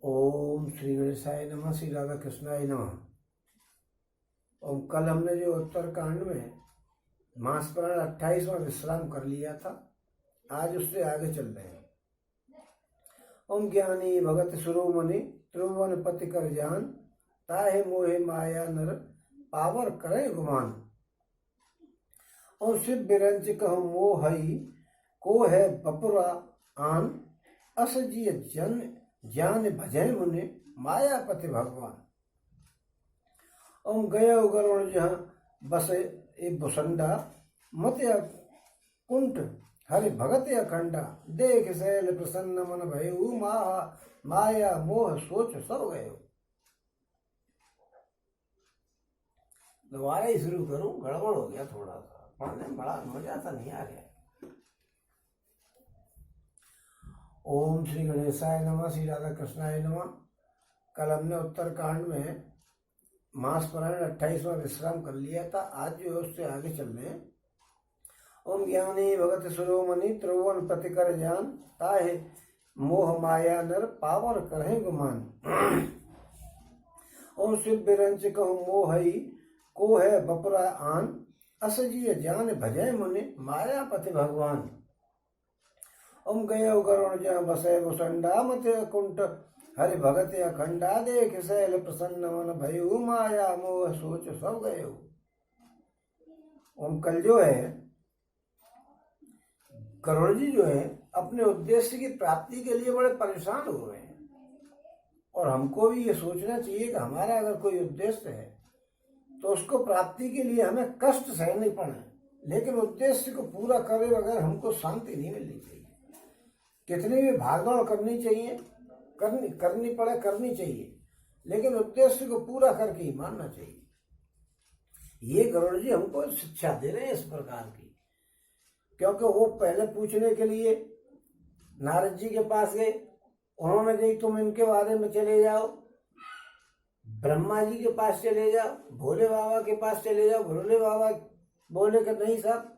ओम श्री गणेशाय नमः। श्री राधा कृष्णाय नमः। और कल हमने जो उत्तरकांड में मास पुराण 28वां विश्राम कर लिया था, आज उससे आगे चल रहे हैं। ओम ज्ञानी भगत शिरोमणि त्रिभुवन पति कर जान, ताहे मोहे माया नर पावर करे गुमान। और शिव बिरंच कह मोहई को है बपुरा आन, अस जिय जन ज्ञान भजय मुनि मायापति भगवान। ओम गय गरुण जहाँ बसे ए भुसंडा, मत कुंठ हरि भगत अखंडा। देख शैल प्रसन्न मन भयउ, माया मोह सोच सब गयो। दोबारा ही शुरू करूं, गड़बड़ हो गया थोड़ा सा, पढ़ने में बड़ा मजा सा नहीं आ गया। ओम श्री गणेशाय नमः। श्री राधा कृष्णाय नमः। कल हमने उत्तरकांड में मास पुराण 28वां विश्राम कर लिया था, आज जो है उससे आगे चल रहे हैं। ओम ज्ञानी भगत शिरोमणि त्रिभुवन पति कर जान, ताहे मोह माया नर पावर करें गुमान। ओम शिव बिरंच कहु मोहई को है बपुरा आन, अस जिय जान भजय मुनि मायापति भगवान। ओम गय गरुण जहाँ बसे भुसंडा, मत कुंठ हरि भगत अखंडा। देख शैल प्रसन्न मन भयउ, माया मोह सोच सब गयो। ओम कल जो है गरुड़ जी जो है अपने उद्देश्य की प्राप्ति के लिए बड़े परेशान हो रहे हैं, और हमको भी ये सोचना चाहिए कि हमारा अगर कोई उद्देश्य है तो उसको प्राप्ति के लिए हमें कष्ट सहने पड़े, लेकिन उद्देश्य को पूरा करे बगैर हमको शांति नहीं मिलनी चाहिए। कितनी भी भागदौड़ करनी चाहिए, करनी चाहिए, लेकिन उद्देश्य को पूरा करके ही मानना चाहिए। ये गरुड़ जी हमको शिक्षा दे रहे हैं इस प्रकार की, क्योंकि वो पहले पूछने के लिए नारद जी के पास गए, उन्होंने कही तुम इनके बारे में चले जाओ, ब्रह्मा जी के पास चले जाओ, भोले बाबा के पास चले जाओ। भोले बाबा बोले कि नहीं साहब,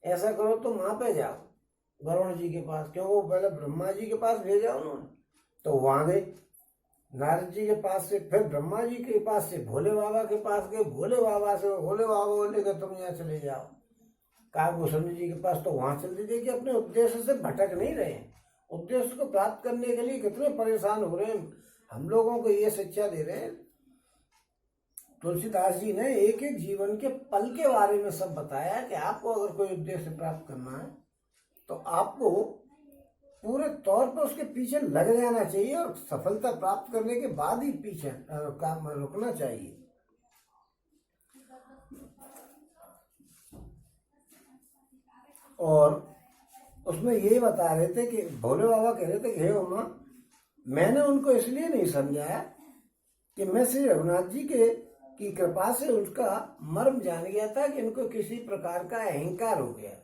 ऐसा करो तुम वहां पे जाओ वरुण जी के पास, क्योंकि वो पहले ब्रह्मा जी के पास भेजा उन्होंने, तो वहां गए नारद जी के पास से, फिर ब्रह्मा जी के पास से भोले बाबा के पास गए, भोले बाबा बोले कि तुम यहाँ चले जाओ काकभूषण जी के पास, तो वहां चल दीजिए कि अपने उद्देश्य से भटक नहीं रहे हैं। उद्देश्य को प्राप्त करने के लिए कितने परेशान हो रहे हैं, हम लोगों को ये शिक्षा दे रहे हैं। तुलसीदास जी ने एक एक जीवन के पल के बारे में सब बताया कि आपको अगर कोई उद्देश्य प्राप्त करना है तो आपको पूरे तौर पर उसके पीछे लग जाना चाहिए, और सफलता प्राप्त करने के बाद ही पीछे काम रुकना चाहिए। और उसमें ये बता रहे थे कि भोले बाबा कह रहे थे कि हे उमा, मैंने उनको इसलिए नहीं समझाया कि मैं श्री रघुनाथ जी की कृपा से उसका मर्म जान गया था कि इनको किसी प्रकार का अहंकार हो गया,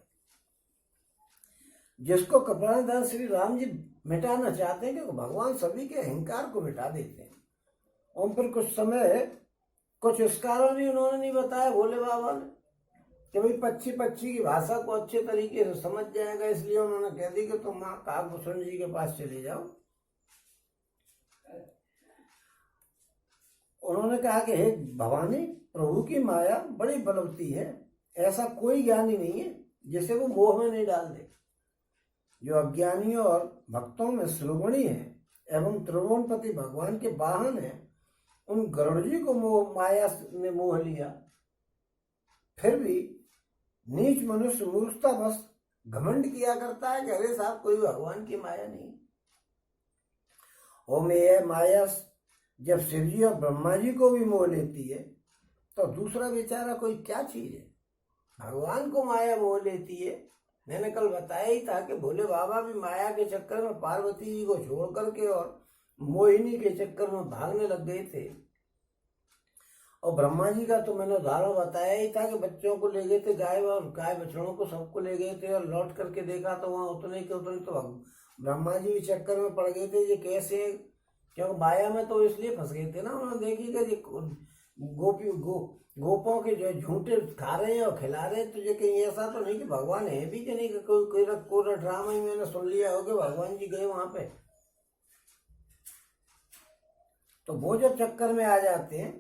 जिसको कपड़ादार श्री राम जी मिटाना चाहते हैं, क्योंकि भगवान सभी के अहंकार को मिटा देते हैं। और फिर कुछ समय कुछ इस कारण भी उन्होंने नहीं बताया भोले बाबा ने कि भाई पक्षी की भाषा को अच्छे तरीके से समझ जाएगा, इसलिए उन्होंने कह दी कि तुम वहां काकभूषण जी के पास चले जाओ। उन्होंने कहा कि हे भवानी, प्रभु की माया बड़ी बलवती है, ऐसा कोई ज्ञानी नहीं है जिसे वो मोह में नहीं डाल दे। जो अज्ञानियों और भक्तों में शिरोमणि है एवं त्रिभुवनपति भगवान के वाहन है, उन गरुड़ जी को माया ने मोह लिया, फिर भी नीच मनुष्य मूर्खता बस घमंड किया करता है कि अरे साहब कोई भगवान की माया नहीं। और में माया जब शिव जी और ब्रह्मा जी को भी मोह लेती है, तो दूसरा बेचारा कोई क्या चीज है। भगवान को माया मोह लेती है। मैंने कल बताया ही था कि भोले बाबा भी माया के चक्कर में पार्वती जी को छोड़ करके और मोहिनी के चक्कर में भागने लग गए थे। और ब्रह्मा जी का तो मैंने उदाहरण बताया ही था कि बच्चों को ले गए थे, गाय बछड़ों को सबको ले गए थे, और लौट करके देखा तो वहां उतने के उतने तो ब्रह्मा जी भी चक्कर में पड़ गए थे। ये कैसे, क्योंकि माया में तो इसलिए फंस गए थे ना, उन्होंने देखी कि गोपों के जो झूठे खा रहे हैं और खिला रहे हैं, तो ये कहीं ऐसा तो नहीं कि भगवान है भी कि नहीं, कि कोई ड्रामा ही मैंने सुन लिया हो कि भगवान जी गए वहां पे। तो वो जो चक्कर में आ जाते हैं,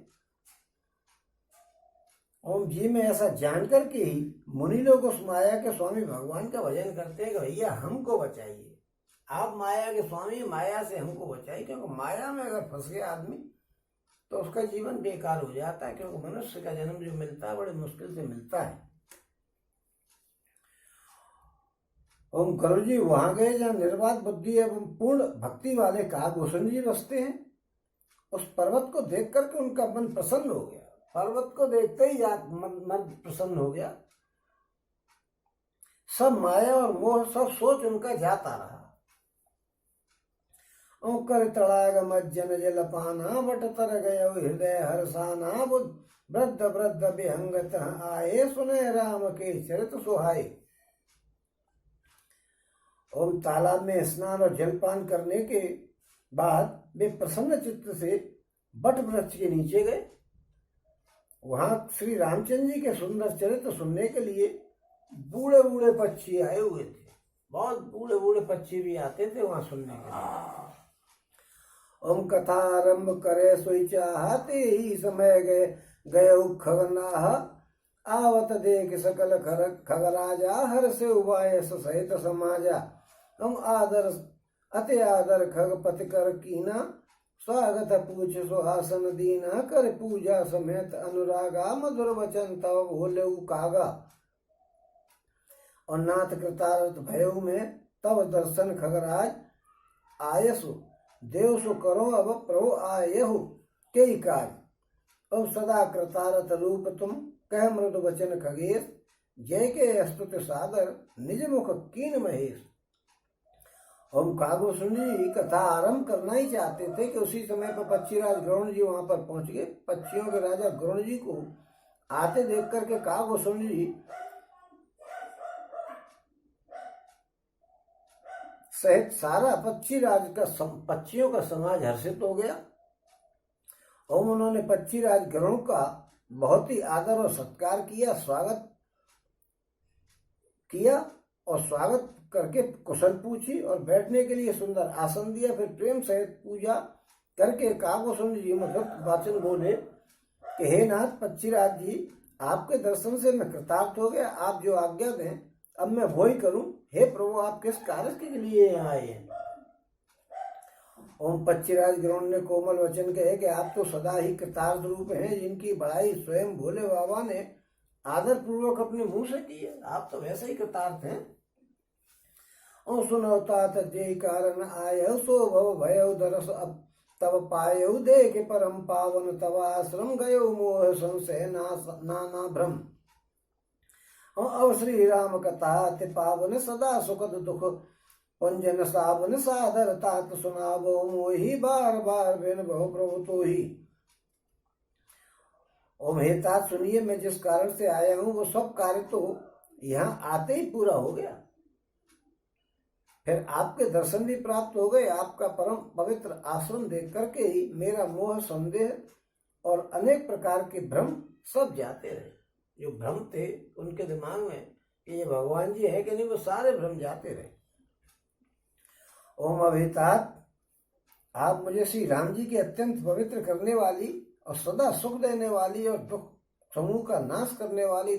ओम जी में ऐसा जान करके ही मुनि लोग उस माया के स्वामी भगवान का भजन करते हैं कि भैया हमको बचाइए, आप माया के स्वामी, माया से हमको बचाइए। क्योंकि माया में अगर फंस गया आदमी तो उसका जीवन बेकार हो जाता है, क्योंकि मनुष्य का जन्म जो मिलता है बड़े मुश्किल से मिलता है। ओम करुण जी वहां गए जहाँ निर्वाध बुद्धि एवं पूर्ण भक्ति वाले काकभूषण जी बसते हैं। उस पर्वत को देख करके उनका मन प्रसन्न हो गया, पर्वत को देखते ही मन प्रसन्न हो गया। सब माया और मोह सब सोच उनका जाता रहा। कर तड़ाग मज्जन जलपाना बट तर गय हृदय हर्षाना बुद्ध वृद्ध वृद्ध विहंगत आए सुने राम के चरित सुहाए। ओम तालाब में स्नान और जलपान करने के बाद वे प्रसन्न चित्त से बट वृक्ष के नीचे गए। वहां श्री रामचंद्र जी के सुंदर चरित्र सुनने के लिए बूढ़े बूढ़े पक्षी आए हुए थे, बहुत बूढ़े बूढ़े पक्षी भी आते थे वहां सुनने के लिए। ओम कथा आरंभ करे सोई चाहते ही समय गए गय खगनाह आवत देख सकल खगराजा हर से उबाय सहित समाजा। हम आदर अति आदर खगपति कर कीना स्वागत पूछ सुहासन दीना कर पूजा समेत अनुरागा मधुर वचन तव भोले कागा। और नाथ कृतार्थ भयउ में तब दर्शन खगराज आयसु देव सु करो अब प्रभु आयहु कई काज। अब सदा कृतारथ रूप तुम कह मृदु वचन खगेश जय के स्तुति सादर निज मुख कीन महेश। हम काकभूषण जी कथा आरंभ करना ही चाहते थे कि उसी समय पर पक्षीराज गरुण जी वहां पर पहुंच गए। पक्षियों के राजा गरुण जी को आते देख करके काकभूषण जी सहित सारा पक्षीराज का पक्षियों का समाज हर्षित हो गया। और उन्होंने पक्षीराज गरुण का बहुत ही आदर और सत्कार किया, स्वागत किया और स्वागत करके कुशल पूछी और बैठने के लिए सुंदर आसन दिया। फिर प्रेम सहित पूजा करके काकभूषण जी मतलब वचन बोले कि हे नाथ पक्षीराज जी, आपके दर्शन से मैं कृतार्थ हो गया, आप जो आज्ञा दें अब मैं वो ही करूं। हे प्रभु, आप किस कार्य के लिए यहाँ आए हैं? ओम पक्षीराज गरुण ने कोमल वचन कहे कि आप तो सदा ही कृतार्थ रूप हैं, जिनकी बड़ाई स्वयं भोले बाबा ने आदर पूर्वक अपने मुंह से की है। आप तो वैसे ही कृतार्थ हैं। और सुनो तात जय कारण आय सो भव भय दरस अब तब पाय देख परम पावन तब आश्रम गयो मोह संशय नाना भ्रम। अब श्री राम कथा ते पावन सदा सुखद दुख पंजन सावन सादर तात सुनावो मोहि बार बार बिन बहु प्रभु तो ही। ओम हे तात सुनिए, मैं जिस कारण से आया हूं वो सब कार्य तो यहाँ आते ही पूरा हो गया। फिर आपके दर्शन भी प्राप्त हो गए। आपका परम पवित्र आश्रम देख करके ही मेरा मोह संदेह और अनेक प्रकार के भ्रम सब जाते रहे। जो भ्रम थे उनके दिमाग में कि ये भगवान जी है कि नहीं, वो सारे भ्रम जाते रहे। ओम अभितात, आप मुझे श्री राम जी की अत्यंत पवित्र करने वाली और सदा सुख देने वाली और दुख समूह का नाश करने वाली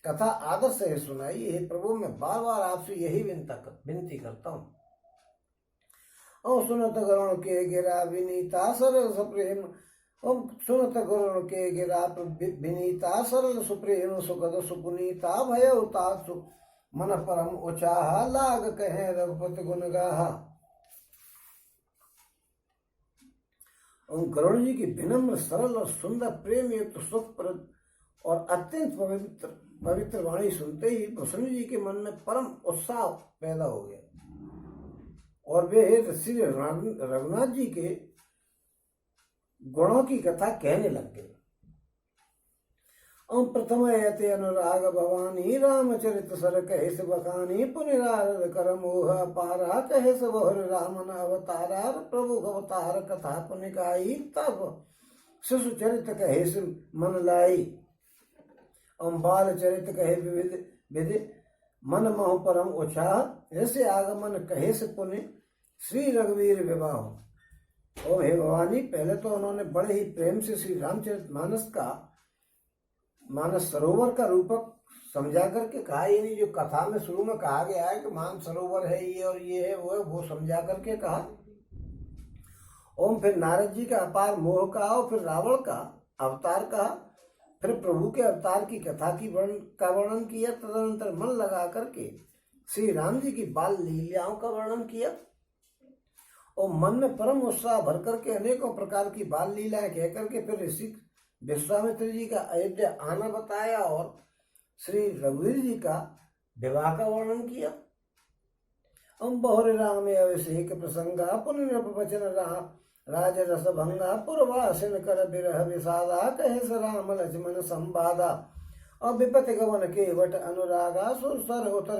कथा आदर से सुनाई। हे प्रभु, मैं बार बार आपसे यही विनती करता हूँ। और सुनत गरुण के गिरा विनीता सरल सुप्रेम, ओम सुनत गरुण के गिरा विनीता सरल सुप्रेम सुखद सुपुनीता भय उतार मन परम उचाहा लाग कहे रघुपति गुण गाहा। गरुण जी की विनम्र सरल और सुंदर प्रेम युक्त सुखप्रद और अत्यंत पवित्र वाणी सुनते ही भूषण जी के मन में परम उत्साह पैदा हो गया और वे श्री रघुनाथ जी के गुणों की कथा कहने लग गए। ओम प्रथम यते अनुराग भवानी रामचरित सर कहे से बखानी पुनिरारद कर मोह पारा कहे से बहुर रामन अवतारा प्रभु अवतार कथा पुनिकाई तब शिशु चरित कहे से मन लाई। ओम बाल चरित कहे विधि मन मोह परम उत्साह जैसे आगमन कहे से पुण्य श्री रघुवीर विवाह। ओ हे भवानी, पहले तो उन्होंने बड़े ही प्रेम से श्री रामचरितमानस का मानस सरोवर का रूपक समझा करके कहा, यानी जो कथा में शुरू में कहा गया है कि मान सरोवर है ये और ये है वो समझा करके कहा। ओम फिर नारद जी का अपार मोह का, और फिर रावण का अवतार कहा, फिर प्रभु के अवतार की कथा का वर्णन किया। तदनंतर मन लगा करके श्री राम जी की बाल लीलाओं का वर्णन किया और मन में परम उत्साह भर करके अनेकों प्रकार की बाल लीलाएं कह करके फिर ऋषि विश्वामित्र जी का अयोध्या आना बताया और श्री रघुवीर जी का विवाह का वर्णन किया। बहु राम अभिषेक प्रसंगा पुनः वचन रहा राज रस भंगा पूर्वासिन कर बिरह विषादा कहे स राम लक्ष्मण संवादा और विपति गवन के वट अनुरागा सुर उतर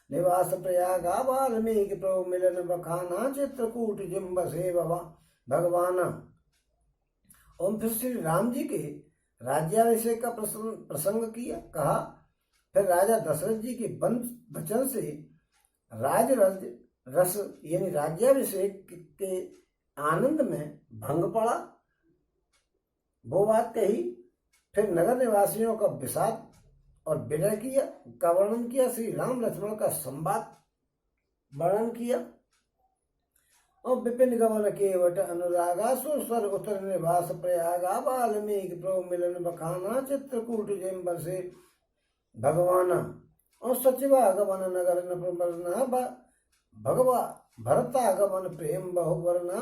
निवास प्रयागा वाल्मीकि प्रभु मिलन बखाना चित्रकूट जिम्ब से भगवाना। ओम फिर श्री राम जी के राज्याभिषेक का प्रसंग किया कहा। फिर राजा दशरथ जी के वचन से राज रस यानी राज्याभिषेक के आनंद में भंग पड़ा, वो बात कही। फिर नगर निवासियों का विषाद और विरह किया का वर्णन किया। श्री राम लक्ष्मण का संवाद वर्णन किया और विपिन गमन के वट अनुरागा सुर उतर निवास प्रयागा वाल्मीकि प्रभु मिलन बखाना चित्रकूट जिम्ब से भगवाना और सचिवागमन नगर नृपना भगवा भरतागमन प्रेम बहुवर्णा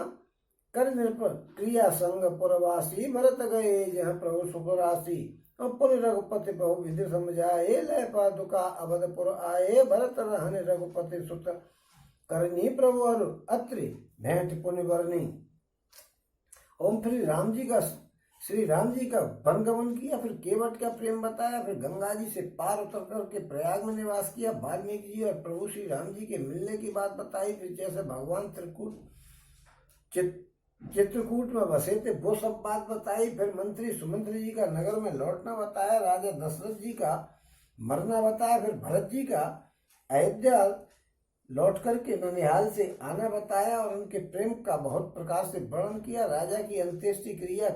कर नृप क्रिया संग पुरवासी भरत गए जहाँ प्रभु सुखराशि और पुर रघुपति बहु विधि समझाए लय पादुका अवधपुर आए भरत रहन रघुपति सुत करनी प्रभु और अत्रि भेंट पुण्य वर्णी। ओम फिर श्री राम जी का वनगमन किया, फिर केवट का प्रेम बताया, फिर गंगा जी से पार उतर करके प्रयाग में निवास किया। वाल्मीकि जी और प्रभु श्री राम जी के मिलने की बात बताई, फिर जैसे भगवान चित्रकूट में बसे थे वो सब बात बताई। फिर मंत्री सुमंत्री जी का नगर में लौटना बताया, राजा दशरथ जी का मरना बताया, फिर भरत जी का अयोध्या लौट करके ननिहाल से आना बताया और उनके प्रेम का बहुत प्रकार से वर्णन किया। राजा की अंत्येष्टि क्रिया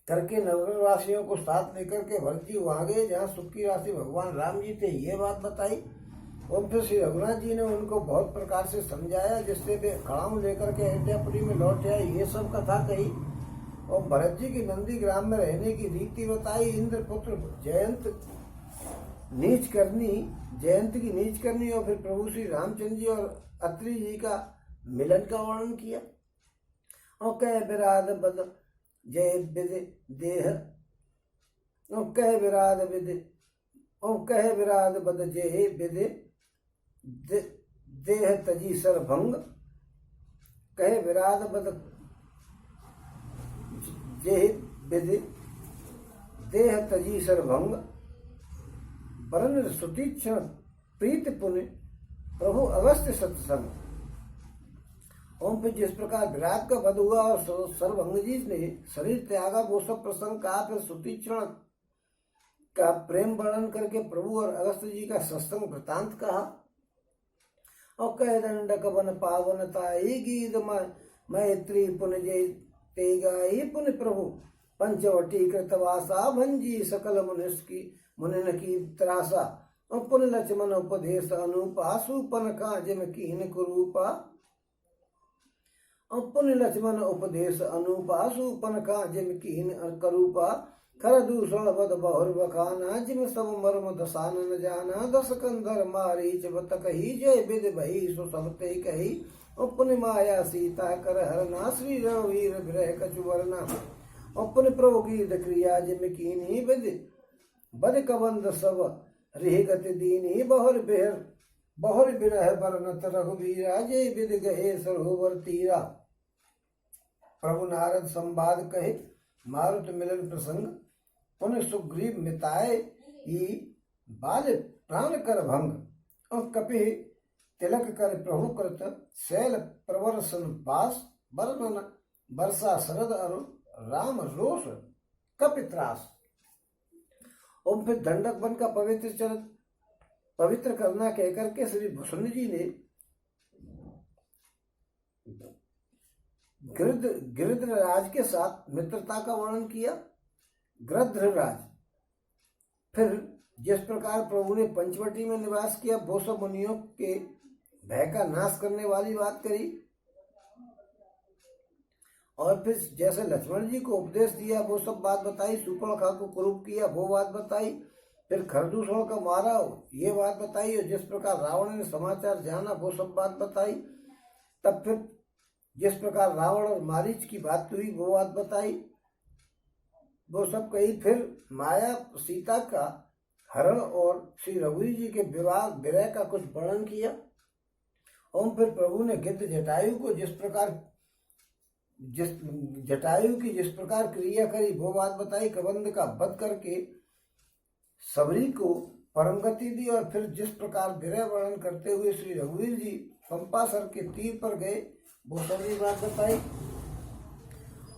करके नगरवासियों को साथ लेकर के भरत जी वहां गए जहाँ सुख की राशि भगवान राम जी थे, ये बात बताई। और फिर श्री रघुनाथ जी ने उनको बहुत प्रकार से समझाया, जिससे वे खड़ाऊ लेकर के अयोध्यापुरी में लौट आए, ये सब कथा कही। और भरत जी की नंदी ग्राम में रहने की रीति बताई। इंद्रपुत्र जयंत की नीच करनी और फिर प्रभु श्री रामचंद्र जी और अत्रि जी का मिलन का वर्णन किया। और कह विराध बद जय विद देह और कह विराध बद जय विद देह तजी सर भंग कहे विराध बद जय विद देह तजी सर भंग वरण सुतीक्षण प्रीत पुण्य प्रभु अगस्त्य सत्संग। ओम फिर जिस प्रकार विराट का वध हुआ और सर्वभंग जी ने शरीर त्यागा वो सब प्रसंग कहा। फिर सुतीक्षण का प्रेम वर्णन करके प्रभु और अगस्त्य जी का सत्संग वृतांत कहा। और कह दंडक वन पावनताई गीत मैत्री पुण्य जय ते गाई पुण्य प्रभु पंचवटी कृतवासा भंजी सकल मुनिन की त्रासा और पुण्य लक्ष्मण उपदेश अनुपा सुपन का जिम कीन कुरूपा और पुण्य लक्ष्मण उपदेश अनुपा सुपन का जिम कीन करूपा खर दूषण बद बहुर बखाना जिम सब मर्म दसान न जाना दस कंधर मारीच बत कही जय विद भई सो सब ते कही और पुण्य माया सीता कर हरना श्री रघुवीर विरह कचुवरना और पुण्य प्रभु की क्रिया जिम कीनी बद कबंद सब रिह गति दीनी बहुर बिरह बरनत रघुवीरा जय विद गहे सरोवर तीरा। प्रभु नारद संवाद कहे मारुत मिलन प्रसंग पुण्य सुग्रीव मिताए ही बाल प्राण कर भंग और कपि तिलक कर प्रभु कृत शैल प्रवर्सन पास वर्णन वर्षा शरद अरु राम रोष कपित्रास। ओम फिर दंडक वन का पवित्र करना कहकर के श्री भुसुंड जी ने गिरिधराज के साथ मित्रता का वर्णन किया। गिरिधराज। फिर जिस प्रकार प्रभु ने पंचवटी में निवास किया, वो सब मुनियों के भय का नाश करने वाली बात करी। और फिर जैसे लक्ष्मण जी को उपदेश दिया वो सब बात बताई। सुपर्णखा को कुरूप किया वो बात बताई। फिर खरदूषण का मारा ये बात बताई। और जिस प्रकार रावण ने समाचार जाना वो सब बात बताई। तब फिर जिस प्रकार रावण और मारीच की बात हुई वो बात बताई, वो सब कही। फिर माया सीता का हरण और श्री रघुवीर जी के विवाह विरह का कुछ वर्णन किया। और फिर प्रभु ने गिद्ध जटायु को जिस जटायु की जिस प्रकार क्रिया करी वो बात बताई। कबंध का वध करके सबरी को परम गति दी। और फिर जिस प्रकार विरह वर्णन करते हुए श्री रघुवीर जी पंपासर के तीर पर गए वो सभी बात बताई।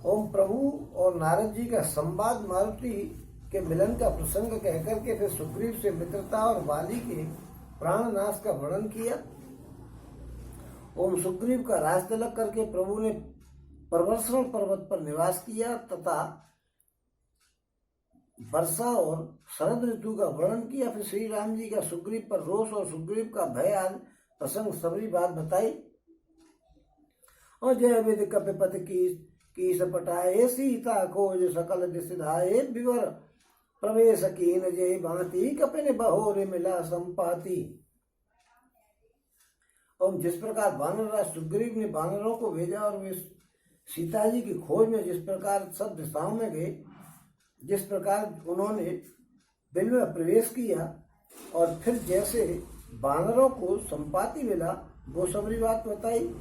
ओम प्रभु और नारद जी का संवाद, मारुति के मिलन का प्रसंग कहकर के फिर सुग्रीव से मित्रता और वाली के प्राण नाश का वर्णन किया। ओम सुग्रीव का राज तिलक करके प्रभु ने प्रवर्षण पर्वत पर निवास किया तथा वर्षा और शरद ऋतु का वर्णन किया। फिर श्री राम जी का सुग्रीव पर रोष और सुग्रीव का भय आदि प्रसंग सबरी बात बताई। और जय विद कपिपति की सपटाए सीता खोज सकल दिस धाये विवर प्रवेश कीन जय भांति कपिन बहोरे मिला संपाति। और जिस प्रकार वानरराज सुग्रीव ने वानरों को भेजा और वे सीता जी की खोज में जिस प्रकार सब दिशाओं में गए, जिस प्रकार उन्होंने बिल में प्रवेश किया और फिर जैसे वानरों को संपाति मिला वो सबरी बात बताई।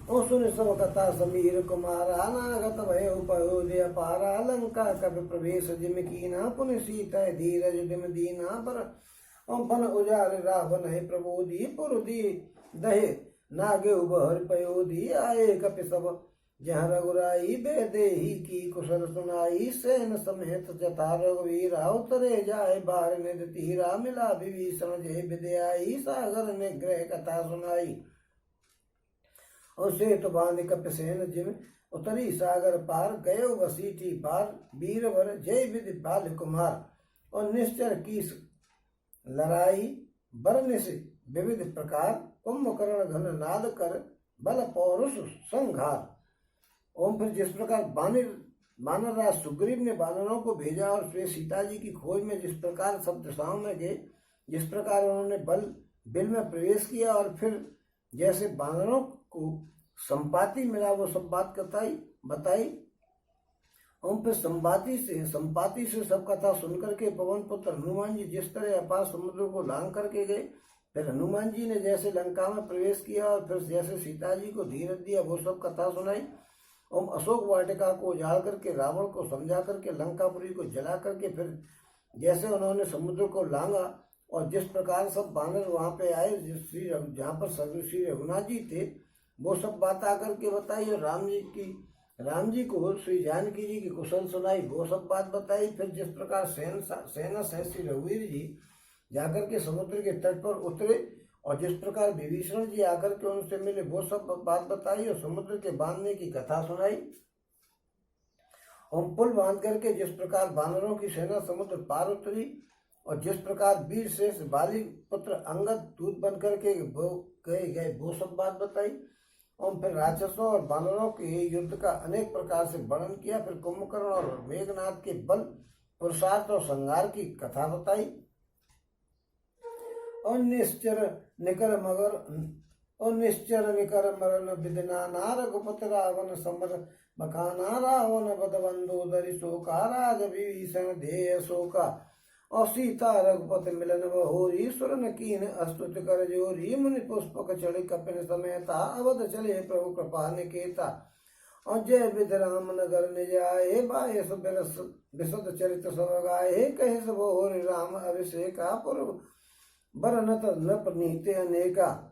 और सुन सब कथा समीर कुमारा नागत भय उपयोदय पारा लंका कवि प्रवेश जिम कीना पुन सीता धीरज दिम दीना पर बन उजार रावण है प्रबोधी पुरुदी दहे नागे उबहर पयोधी आए कपि सब जहाँ रघुराई बेदेही की कुशल सुनाई। सेन समेत जथा रघुवीर उतरे जाए बाहर निध तीरा मिला विभीषण जय विद्याई सागर ने ग्रह कथा सुनाई। और सेतु बांध कपिसेन जिम उतरी सागर पार गये वसीठी पार वीरवर जय विधि बाल कुमार। और निश्चर की लड़ाई बरनिश विविध प्रकार कुंभकर्ण घन नाद कर बल पौरुष संघार। ओम फिर जिस प्रकार वानरराज सुग्रीव ने वानरों को भेजा और वे सीता जी की खोज में जिस प्रकार सब दिशाओं में गए, जिस प्रकार उन्होंने बिल में प्रवेश किया और फिर जैसे वानरों को संपाति मिला वो सब बात बताई। ओम फिर संपाति से सब कथा सुनकर के पवन पुत्र हनुमान जी जिस तरह अपार समुद्र को लांग करके गए, फिर हनुमान जी ने जैसे लंका में प्रवेश किया और फिर जैसे सीता जी को धीरज दिया वो सब कथा सुनाई। ओम अशोक वाटिका को उजाड़ करके रावण को समझा करके लंकापुरी को जला करके फिर जैसे उन्होंने समुद्र को लांगा और जिस प्रकार सब बानर वहां पे आए जहाँ पर श्री रघुनाथ जी थे वो सब बात आकर के बताई। और राम जी को श्री जानकी जी की कुशल सुनाई वो सब बात बताई। फिर जिस प्रकार सेना से श्री रघुवीर जी जाकर के समुद्र के तट पर उतरे और जिस प्रकार विभीषण जी आकर के उनसे मिले वो सब बात बताई और समुद्र के बांधने की कथा सुनाई। और पुल बांध करके जिस प्रकार वानरों की सेना समुद्र पार उतरी और जिस प्रकार वीर शेष बाली पुत्र अंगद दूत बन करके गए वो सब बात बताई। और फिर राक्षसों और वानरों के युद्ध का अनेक प्रकार से वर्णन किया। फिर कुंभकर्ण और मेघनाथ के बल पुरुषार्थ और संहार की कथा बताई। और निश्चर निकर मरण विदना नार गुपत रावण समर बखाना रावण बदबंधो दरि शोका राज विभीषण ध्येय शोका। और सीता रघुपति मिलन बहोरी सुरन कीन अस्तुत कर जोरी मुनि पुष्पक चढ़ी कपिन समेता अवध चले प्रभु कृपा निकेता। और जय विध राम नगर निज आए बायस बिशद चरित सब गाये कहे सब होरी राम अभिषेका पूर्व बरनत नृप नीते अनेका।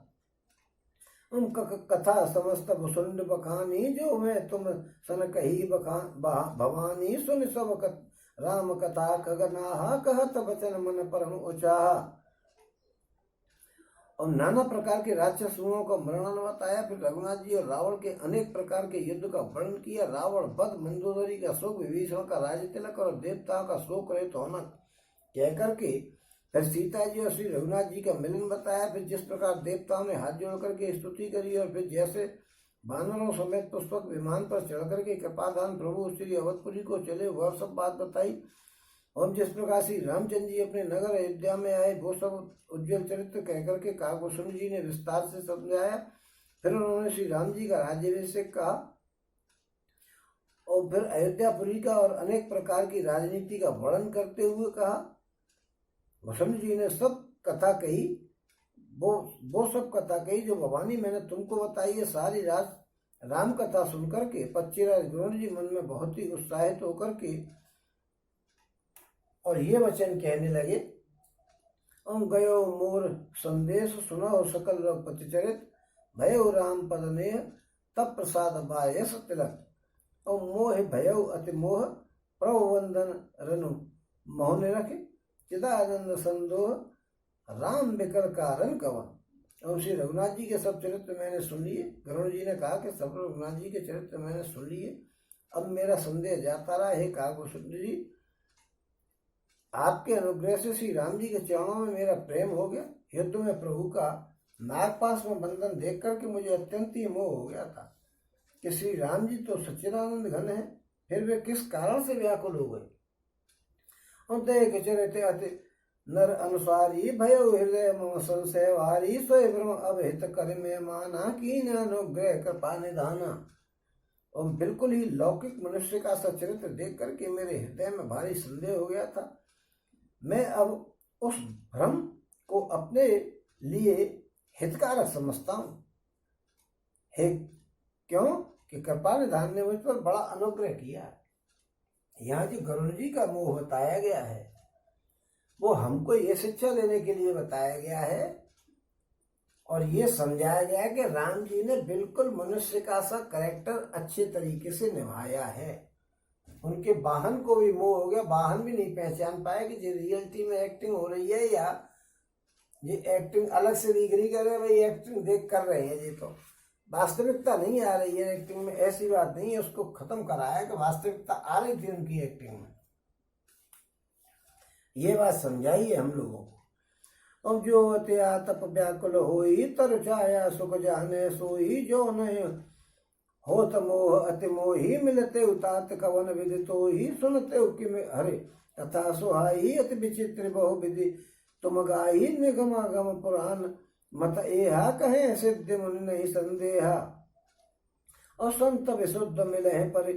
उनका कथा समस्त भुसुंड बखानी जो मैं तुम सन कही भवानी। सुन सब राम कथा खगनाहा कहत बचन मन परम उचाहा। और नाना प्रकार के राक्षसों का वर्णन बताया। फिर रघुनाथ जी और रावण के अनेक प्रकार के युद्ध का वर्णन किया। रावण वध, मंदोदरी का शोक, विभीषण का राज तिलक और देवताओं का शोक रहित होना कह करके फिर सीता जी और श्री रघुनाथ जी का मिलन बताया। फिर जिस प्रकार देवताओं ने हाथ जोड़ करके स्तुति करी और फिर जैसे वानरों समेत पुष्पक विमान पर चढ़ करके कृपाधान प्रभु श्री अवधपुरी को चले वह सब बात बताई। और जिस प्रकार श्री रामचंद्र जी अपने नगर अयोध्या में आए वो सब उज्जवल चरित्र कह करके काकभूषण जी ने विस्तार से समझाया। फिर उन्होंने श्री राम जी का राज्याभिषेक कहा और फिर अयोध्यापुरी का और अनेक प्रकार की राजनीति का वर्णन करते हुए कहा। भूषण जी ने सब कथा कही, वो सब कथा कही जो भवानी मैंने तुमको बताई है। सारी राम कथा सुनकर के पच्चीराज गरुड़ जी मन में बहुत ही उत्साहित होकर के और ये वचन कहने लगे। ओम गयो मोर संदेश सुनो सकल रघुपति चरित, भयो राम पद ने तब प्रसाद बायस तिलक। ओम मोह भयो अति मोह, प्रभु वंदन रनु मोहन रखे, चिदानंद संदोह राम बिकर कारण कवन। और श्री रघुनाथ जी के सब चरित्र मैंने सुन लिए। गरुड़ जी ने कहा कि सब रघुनाथ जी के चरित्र मैंने सुन लिए, अब मेरा संदेह जाता रहा है। काकभूषण जी, आपके अनुग्रह से श्री राम जी के चरणों में मेरा प्रेम हो गया। युद्ध में प्रभु का नागपाश में बंधन देख करके मुझे अत्यंत ही मोह हो गया था कि श्री राम जी तो सच्चिदानंद घन है, फिर वे किस कारण से व्याकुल हो गए। चरित नर अनुसारी भयो हृदय मम संशय वारी, सोय ब्रह्म अब हित कर में माना की अनुग्रह कृपा निधाना। और बिल्कुल ही लौकिक मनुष्य का सा चरित्र देख करके मेरे हृदय में भारी संदेह हो गया था। मैं अब उस भ्रम को अपने लिए हितकारक समझता हूँ। हे क्यों कि कृपा निधान ने मुझ पर बड़ा अनुग्रह किया। यहाँ जो गरुड़ जी का मोह बताया गया है वो हमको ये शिक्षा देने के लिए बताया गया है और ये समझाया गया है कि राम जी ने बिल्कुल मनुष्य का सा कैरेक्टर अच्छे तरीके से निभाया है। उनके वाहन को भी मोह हो गया, वाहन भी नहीं पहचान पाए कि ये रियलिटी में एक्टिंग हो रही है या ये एक्टिंग अलग से दिख रही कर रहे हैं। भाई एक्टिंग देख कर रहे हैं, ये तो वास्तविकता नहीं आ रही है एक्टिंग में। ऐसी बात नहीं है, उसको खत्म कराया कि वास्तविकता आ रही थी उनकी एक्टिंग में। ये बात समझाई है हम लोगों को। अब जो अत्या तप व्याकुल होई, तर छाया सुख जाने सोई, जो नहीं होत मोह अति मोही, मिलते उतात कवन विधि तो ही, सुनते उकी में हरे कथा सुहाई, अति विचित्र बहु विधि तुम गाई, निगमागम पुराण मत एहा, कहे सिद्ध मुनि नहीं संदेहा। और संत विशुद्ध मिले पर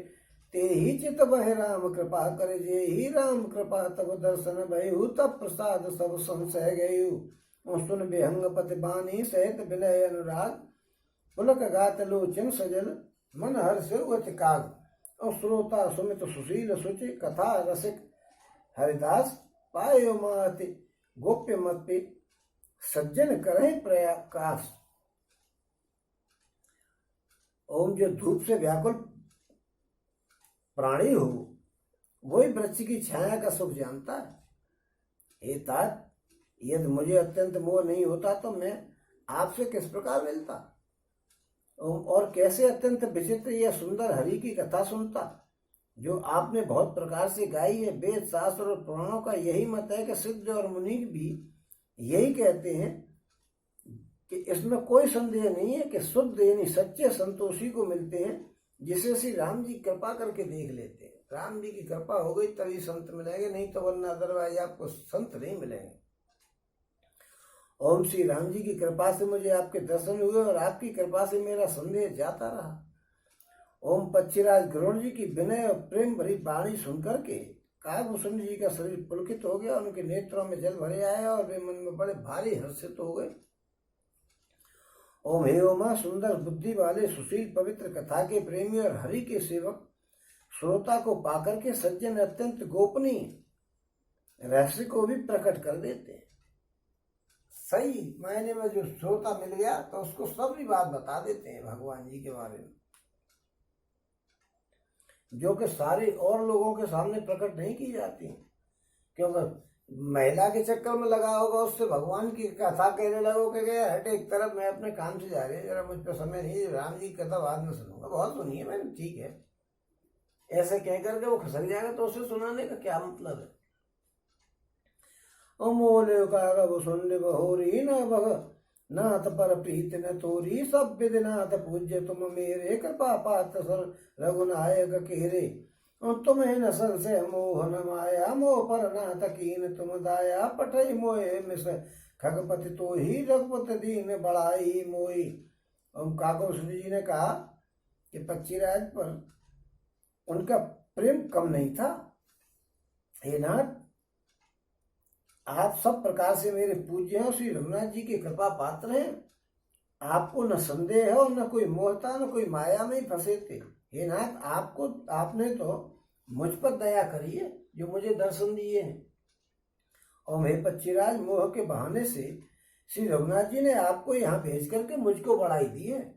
ते ही चित बह राम कृपा करे, जे ही राम कृपा तब दर्शन भयु, तब प्रसाद सब संशय गयु। सुन विहंग पति बानी सहित विनय अनुराग, पुलक गात लोचन सजल मन हर्ष अति काग। और श्रोता सुमित सुशील सुचि, कथा रसिक हरिदास, पायो माति गोप्य मत पे सज्जन करे प्रयास। ओम जो धूप से व्याकुल प्राणी हो वही वृक्ष की छाया का सुख जानता है। हे तात, यदि मुझे अत्यंत मोह नहीं होता तो मैं आपसे किस प्रकार मिलता और कैसे अत्यंत विचित्र या सुंदर हरि की कथा सुनता जो आपने बहुत प्रकार से गाई है। वेद शास्त्र और पुराणों का यही मत है कि सिद्ध और मुनि भी यही कहते हैं कि इसमें कोई संदेह नहीं है कि शुद्ध यानी सच्चे संतोषी को मिलते हैं, जिसे श्री राम जी कृपा करके देख लेते हैं। राम जी की कृपा हो गई तभी संत मिलेंगे, नहीं तो वरना अदरवाइज आपको संत नहीं मिलेंगे। ओम श्री राम जी की कृपा से मुझे आपके दर्शन हुए और आपकी कृपा से मेरा संदेह जाता रहा। ओम पच्चीराज गरुड़ जी की विनय और प्रेम भरी वाणी सुनकर के काकभूषण जी का शरीर पुलकित हो गया, उनके नेत्रों में जल भरे आया और वे मन में बड़े भारी हर्षित हो गए। ओम हे उमा, सुंदर बुद्धि वाले सुशील पवित्र कथा के प्रेमी और हरि के सेवक श्रोता को पाकर के सज्जन अत्यंत गोपनीय रहस्य को भी प्रकट कर देते हैं। सही मायने में जो श्रोता मिल गया तो उसको सब भी बात बता देते हैं भगवान जी के बारे में, जो कि सारे और लोगों के सामने प्रकट नहीं की जाती, क्योंकि महिला के चक्कर में लगा होगा, उससे भगवान की कथा कहने लगोगे कि हट एक तरफ, मैं अपने काम से जा रही हूँ, जरा मुझ पर समय नहीं, राम जी की कथा बाद में सुनूंगा, बहुत सुनिए मैंने, ठीक है, ऐसे कह करके वो खसक जाएगा, तो उसे सुनाने का क्या मतलब है। अमोल का सुंड बहोरी न बह नाथ पर प्रीत न तोरी, सब विधिनाथ पूज्य तुम मेरे, कृपा पात्र सर रघुनायक केरे, तुम्हें न संशय मोह न माया, मोह पर नाथ कीन तुम दाया, पठई मोहे मिस खगपति तो ही, रघुपति दीन बड़ाई मोई। काकुर जी ने कहा कि पक्षीराज पर उनका प्रेम कम नहीं था। हे नाथ, आप सब प्रकार से मेरे पूज्य हैं, श्री रघुनाथ जी के कृपा पात्र हैं, आपको न संदेह है और न कोई मोह था, न कोई माया में ही फंसे थे। हे नाथ, आपने तो मुझ पर दया करी है, जो मुझे दर्शन दिए हैं, और मैं पक्षीराज मोह के बहाने से श्री रघुनाथ जी ने आपको यहाँ भेज करके मुझको बढ़ाई दी है।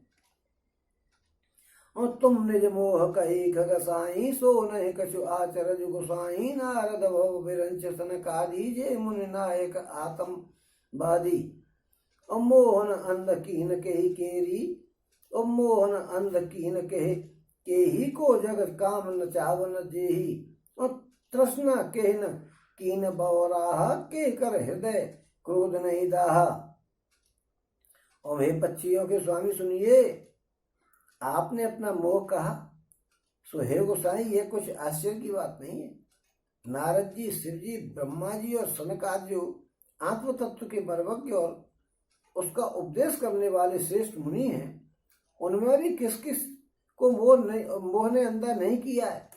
और तुम निज मोह कही खगसाई, सो नहीं कछु आचरज गोसाई, नारद भव विरंच सनकादि, जे मुनि नायक आत्म बादी, मोहन अंध कीन केहि केरी, मोहन अंध कीन केहि को जगत काम न चावन जेहि, और तृष्णा केहन कीन बौराहा, के कर हृदय क्रोध नहीं दाहा। और हे पक्षियों के स्वामी सुनिए, आपने अपना मोह कहा, सो हे गोसाई, ये कुछ आश्चर्य की बात नहीं है। नारद जी, शिव जी, ब्रह्मा जी और सनकादि जो आत्म तत्व के मर्मज्ञ और उसका उपदेश करने वाले श्रेष्ठ मुनि हैं, उनमें भी किस किस को मोह ने अंधा नहीं किया है,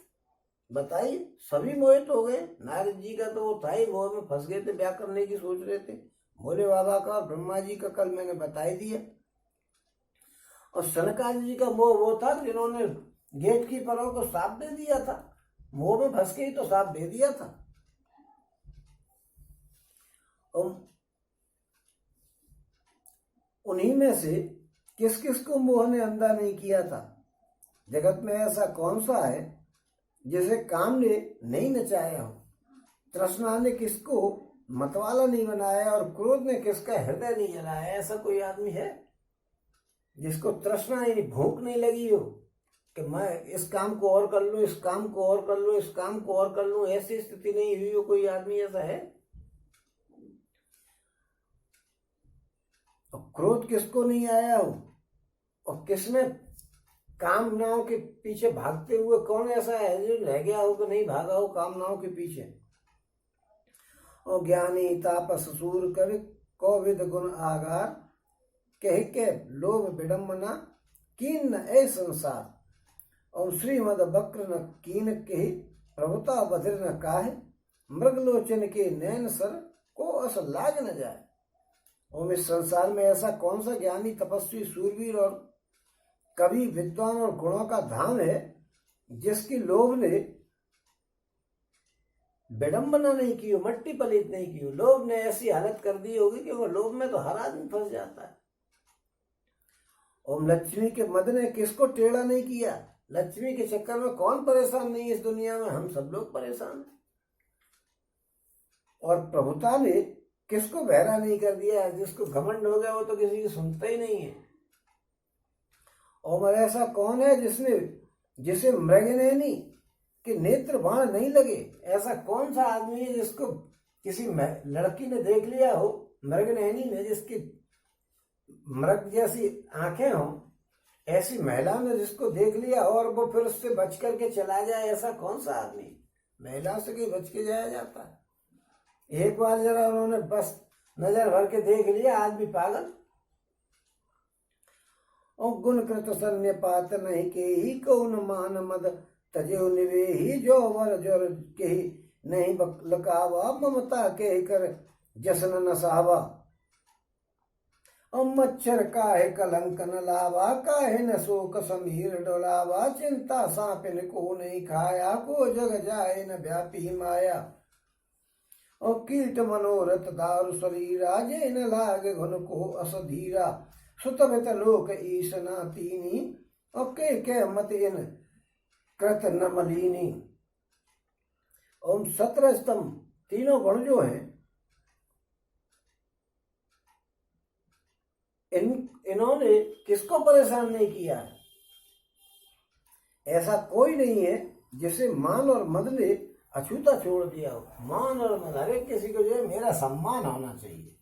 बताइए। सभी मोहित हो गए। नारद जी का तो वो था ही, मोह में फंस गए थे, ब्याह करने की सोच रहे थे। भोले बाबा का और ब्रह्मा जी का कल मैंने बता ही दिया। और सनकादि जी का मोह वो था जिन्होंने गेट कीपरों को साथ दे दिया था, मोह में फंस के ही तो साथ दे दिया था। उन्हीं में से किस किस को मोह ने अंधा नहीं किया था। जगत में ऐसा कौन सा है जिसे काम ने नहीं नचाया हो, तृष्णा ने किसको मतवाला नहीं बनाया और क्रोध ने किसका हृदय नहीं जलाया। ऐसा कोई आदमी है जिसको तृष्णा नहीं, भूख नहीं लगी हो कि मैं इस काम को और कर लूं, इस काम को और कर लूं, इस काम को और कर लूं, ऐसी स्थिति नहीं हुई हो? कोई आदमी ऐसा है? और क्रोध किसको नहीं आया हो, और किसने कामनाओं के पीछे भागते हुए, कौन ऐसा है जो रह गया हो कि नहीं भागा हो कामनाओं के पीछे। और ज्ञानी तापस सूर कवि कोविद गुण आगार, कह के लोभ विडम्बना कीन न ए संसार, और श्रीमद वक्र न कीन के प्रभुता बधिर न काहे, मृगलोचन के नैन सर को अस लाग न जाए। और इस संसार में ऐसा कौन सा ज्ञानी तपस्वी सूरवीर और कवि विद्वान और गुणों का धाम है जिसकी लोभ ने विडम्बना नहीं की हो, मट्टी पलीत नहीं की हो। लोभ ने ऐसी हालत कर दी होगी कि वो लोभ में तो हर आदमी फंस जाता है। ओम लक्ष्मी के मद ने किसको टेढ़ा नहीं किया। लक्ष्मी के चक्कर में कौन परेशान नहीं है इस दुनिया में? हम सब लोग परेशान हैं। और प्रभुता ने किसको बहरा नहीं कर दिया। जिसको घमंड हो गया वो तो किसी की सुनता ही नहीं है। और ऐसा कौन है जिसे मृगनयनी के नेत्र बाण नहीं लगे। ऐसा कौन सा आदमी है जिसको किसी लड़की ने देख लिया हो, मृगनयनी ने, जिसकी मृग जैसी आंखें हो, ऐसी महिला ने जिसको देख लिया और वो फिर उससे बच करके चला जाए। ऐसा कौन सा आदमी? महिला से कहीं बच के जाया जाता है? एक बार जरा उन्होंने बस नजर भर के देख लिया, आदमी पागल। और गुण कृत सन्य पात नहीं के ही कौन मान मद तजो निवे ही, जो वर जोर के ही नहीं लकावा, ममता के कर जसन नसावा। और मच्छर काहे कलंक न लावा, काहे न शोक समीर डोलावा, चिंता सांपिन को नहीं खाया, को जग जाए न व्यापी माया। और कीट मनोरथ दारु शरीरा, जे न लागे घुन को असधीरा, सुतमित लोक ईश न तीनी, और के मत इन कृत न मलिनी। ओम 17 स्तंभ तीनों गुण जो हैं इन्होंने किसको परेशान नहीं किया है? ऐसा कोई नहीं है जिसे मान और मद ने अछूता छोड़ दिया हो। मान और मद, हर एक किसी को जो है मेरा सम्मान होना चाहिए,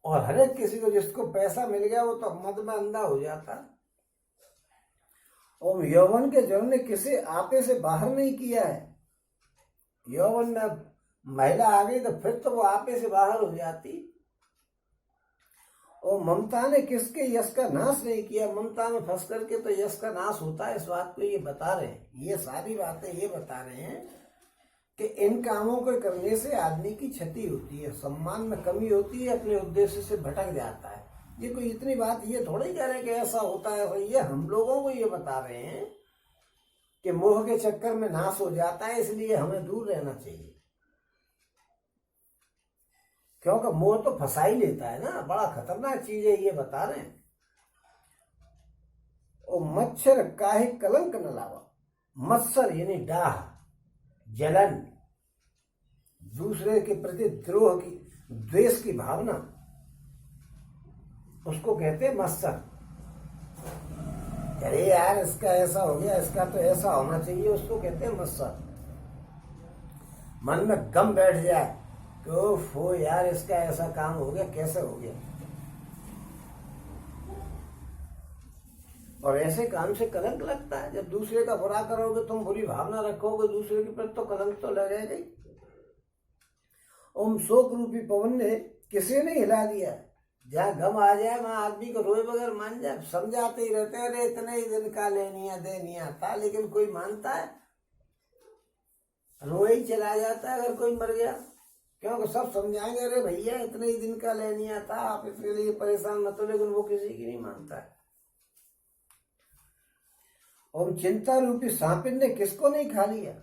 और हर एक किसी को जिसको पैसा मिल गया वो तो मद में अंधा हो जाता। और यौवन के जल ने किसे आपे से बाहर नहीं किया है। यौवन में महिला आ गई तो फिर तो वो आपे से बाहर हो जाती। और ममता ने किसके यश का नाश नहीं किया। ममता में फंस करके तो यश का नाश होता है, इस बात को ये बता रहे हैं। ये सारी बातें ये बता रहे हैं कि इन कामों को करने से आदमी की क्षति होती है, सम्मान में कमी होती है, अपने उद्देश्य से भटक जाता है। ये कोई इतनी बात ये थोड़ी कह रहे हैं कि ऐसा होता है। ये हम लोगों को ये बता रहे हैं कि मोह के चक्कर में नाश हो जाता है, इसलिए हमें दूर रहना चाहिए। क्योंकि मोह तो फंसा ही लेता है ना, बड़ा खतरनाक चीज है, ये बता रहे हैं। और मच्छर काहे कलंक न लावा। मत्सर यानी डाह, जलन, दूसरे के प्रति द्रोह की, द्वेष की भावना, उसको कहते हैं मत्सर। अरे यार इसका ऐसा हो गया, इसका तो ऐसा होना चाहिए, उसको कहते हैं मत्सर। मन में गम बैठ जाए कि ओफो यार इसका ऐसा काम हो गया, कैसे हो गया। और ऐसे काम से कलंक लगता है। जब दूसरे का बुरा करोगे, तुम बुरी भावना रखोगे दूसरे के प्रति, तो कलंक तो लगेगा ही। ओम शोक रूपी पवन ने किसी ने हिला दिया। जहाँ गम आ जाए वहां आदमी को रोए बगैर मान जाए। समझाते ही रहते हैं, अरे इतने ही दिन का लेनिया देनिया था, लेकिन कोई मानता है? रोए ही चला जाता है अगर कोई मर गया। क्योंकि सब समझाएंगे, अरे भैया इतने ही दिन का लेनिया था, आप इसके लिए परेशान मत हो, लेकिन वो किसी की नहीं मानता है। और चिंता रूपी सांपिन ने किसको नहीं खा लिया।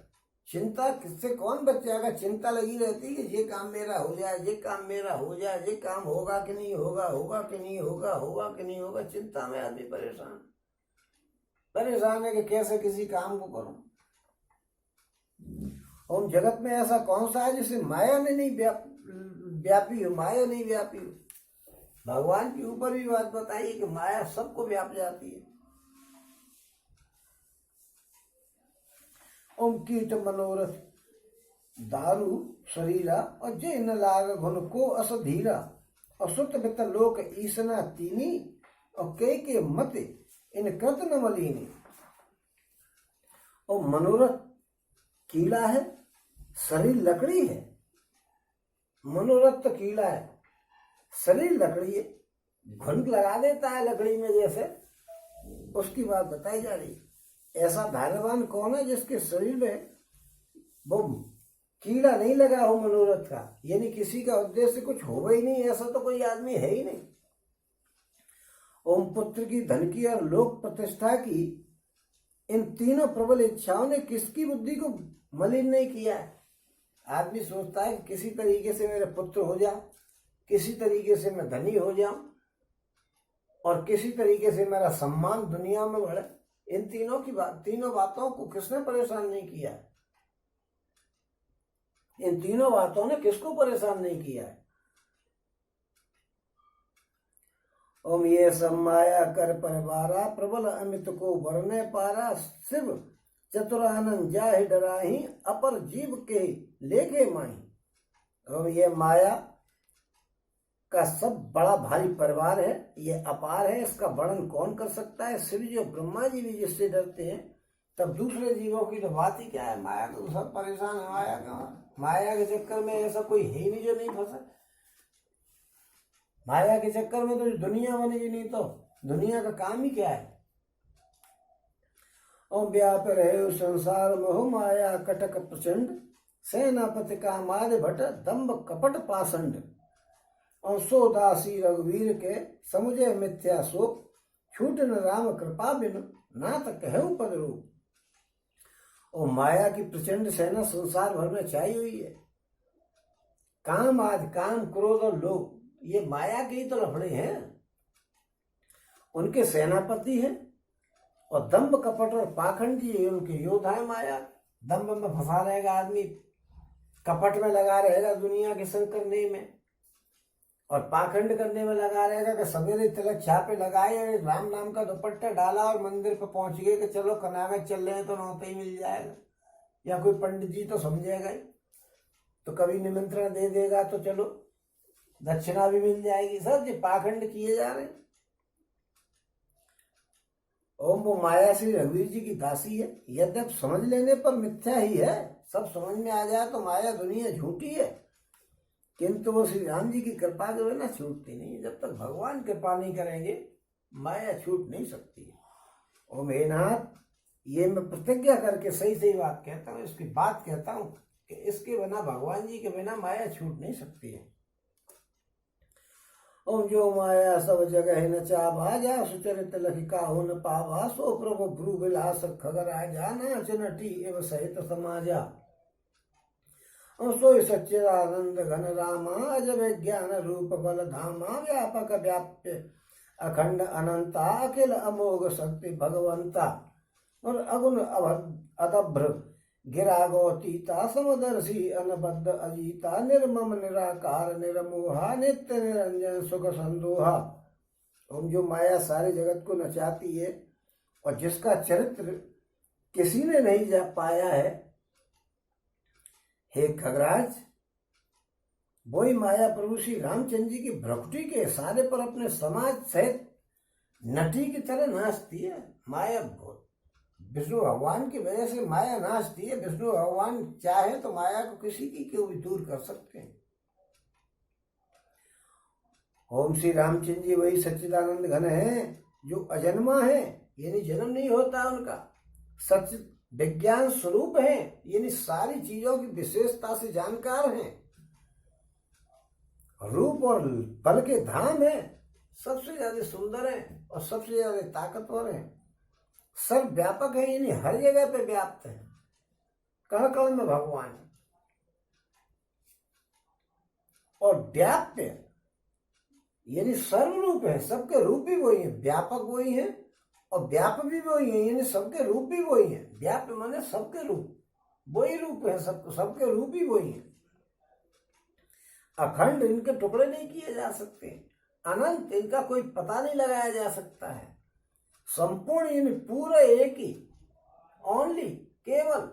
चिंता किससे कौन बच जाएगा। चिंता लगी रहती है कि ये काम मेरा हो जाए, ये काम मेरा हो जाए, ये काम होगा कि नहीं होगा, होगा कि नहीं होगा, होगा कि नहीं होगा। चिंता में आदमी परेशान है कि कैसे किसी काम को करूं। और जगत में ऐसा कौन सा है जिसे माया ने नहीं व्यापी हो, माया नहीं व्यापी हो। भगवान के ऊपर भी बात बताइए कि माया सबको व्याप जाती है। ओम कीट मनोरथ दारू शरीरा और जे न लाग घुन को अस धीरा। असुत बित लोक ईसना तीनी और के मत इन कृत न मलीनी। और मनोरथ कीला है, शरीर लकड़ी है। मनोरथ तो कीला है, शरीर लकड़ी है, घुन लगा देता है लकड़ी में जैसे, उसकी बात बताई जा रही। ऐसा धैर्यवान कौन है जिसके शरीर में वो कीड़ा नहीं लगा हो मनोरथ का, यानी किसी का उद्देश्य कुछ होगा ही नहीं, ऐसा तो कोई आदमी है ही नहीं। ओम पुत्र की, धन की और लोक प्रतिष्ठा की, इन तीनों प्रबल इच्छाओं ने किसकी बुद्धि को मलिन नहीं किया है। आदमी सोचता है कि किसी तरीके से मेरे पुत्र हो जाए, किसी तरीके से मैं धनी हो जाऊं, और किसी तरीके से मेरा सम्मान दुनिया में बढ़े। इन तीनों बातों को किसने परेशान नहीं किया है। इन तीनों बातों ने किसको परेशान नहीं किया है। ओम ये सब माया कर परवारा, प्रबल अमित को वरने पारा। शिव चतुरानंद जाहि डराही, अपर जीव के लेके माही। और ये माया का सब बड़ा भारी परिवार है, ये अपार है, इसका वर्णन कौन कर सकता है। शिव जी और ब्रह्मा जी भी जिससे डरते हैं, तब दूसरे जीवों की तो बात ही क्या है। माया को तो सब परेशान है। माया का, माया के चक्कर में ऐसा कोई है ही नहीं जो नहीं फंसा। माया के चक्कर में तो दुनिया बनेगी नहीं, तो दुनिया का काम ही क्या है। और व्याप रहे संसार मोह माया कटक प्रचंड, सेनापति का माद भट दम्भ कपट पाषंड। और सो दासी रघुवीर के समुझे मिथ्या शोक, छूटन राम कृपा बिन नाथ कहु पद रूप। और माया की प्रचंड सेना संसार भर में छाई हुई है। काम आज काम क्रोध और लोभ, ये माया के ही तो लफड़े हैं, उनके सेनापति हैं। और दंभ कपट और पाखंड जी उनके योद्धा है। माया दंभ में फंसा रहेगा आदमी, कपट में लगा रहेगा, दुनिया के संग करने में और पाखंड करने में लगा रहेगा कि सवेरे तिलक छापे लगाए, राम नाम का दुपट्टा डाला और मंदिर पर पहुंच गए कि चलो कनागत चल रहे हैं तो नौते ही मिल जाएगा, या कोई पंडित जी तो समझेगा ही, तो कभी निमंत्रण दे देगा तो चलो दक्षिणा भी मिल जाएगी। सब ये पाखंड किए जा रहे हैं। ओम वो माया श्री रघुवीर जी की दासी है, यद्यप समझ लेने पर मिथ्या ही है, सब समझ में आ जाए तो माया दुनिया झूठी है, किंतु वो श्री राम जी की कृपा के बिना छूटती नहीं। जब तक भगवान कृपा नहीं करेंगे माया छूट नहीं सकती। ओम हे नाथ, ये मैं प्रतिज्ञा करके सही सही बात कहता हूँ, इसकी बात कहता हूँ कि इसके बिना, भगवान जी के बिना माया छूट नहीं सकती है। ओम जो माया सब जगह न चाभा, जा सुचरित लखिका हो न पावा, सो प्रभु भ्रू विलास खगराजा, नाच नटी एव सहित समाजा। सोई सच्चिदानंद घन रामा, अजब ज्ञान रूप बल धामा, व्यापक व्याप्य अखंड अनंता, अखिल अमोघ शक्ति भगवंता। और अगुण अदभ्र गिरा गौतीता, समदर्शी अनबद्ध अजीता, निर्मम निराकार निर्मोहा, नित्य निरंजन सुख संदोहा। ओम जो माया सारे जगत को नचाती है और जिसका चरित्र किसी ने नहीं जा पाया है, हे खगराज, वही माया प्रभु श्री रामचंद्र जी की भ्रकुटी के इशारे पर अपने समाज सहित नटी की तरह नाचती है। माया विष्णु भगवान की वजह से माया नाचती है। विष्णु भगवान चाहे तो माया को किसी की क्यों भी दूर कर सकते हैं। ओम श्री रामचंद्र जी वही सच्चिदानंद घन है जो अजन्मा है, यानी जन्म नहीं होता उनका, सच विज्ञान स्वरूप है, यानी सारी चीजों की विशेषता से जानकार हैं, रूप और बल के धाम है, सबसे ज्यादा सुंदर है और सबसे ज्यादा ताकतवर है, सर्व व्यापक है, यानी हर जगह पे व्याप्त है, कण कण में भगवान है। और व्याप्य यानी सर्वरूप है, सबके रूप भी वही है, व्यापक वही है और व्याप भी वही है, यानी सबके रूप भी वही है। व्याप माने सबके रूप, वही रूप है, सबके रूप भी वही है। अखंड, इनके टुकड़े नहीं किए जा सकते। अनंत, इनका कोई पता नहीं लगाया जा सकता है। संपूर्ण, यानी पूरा एक ही, ओनली, केवल।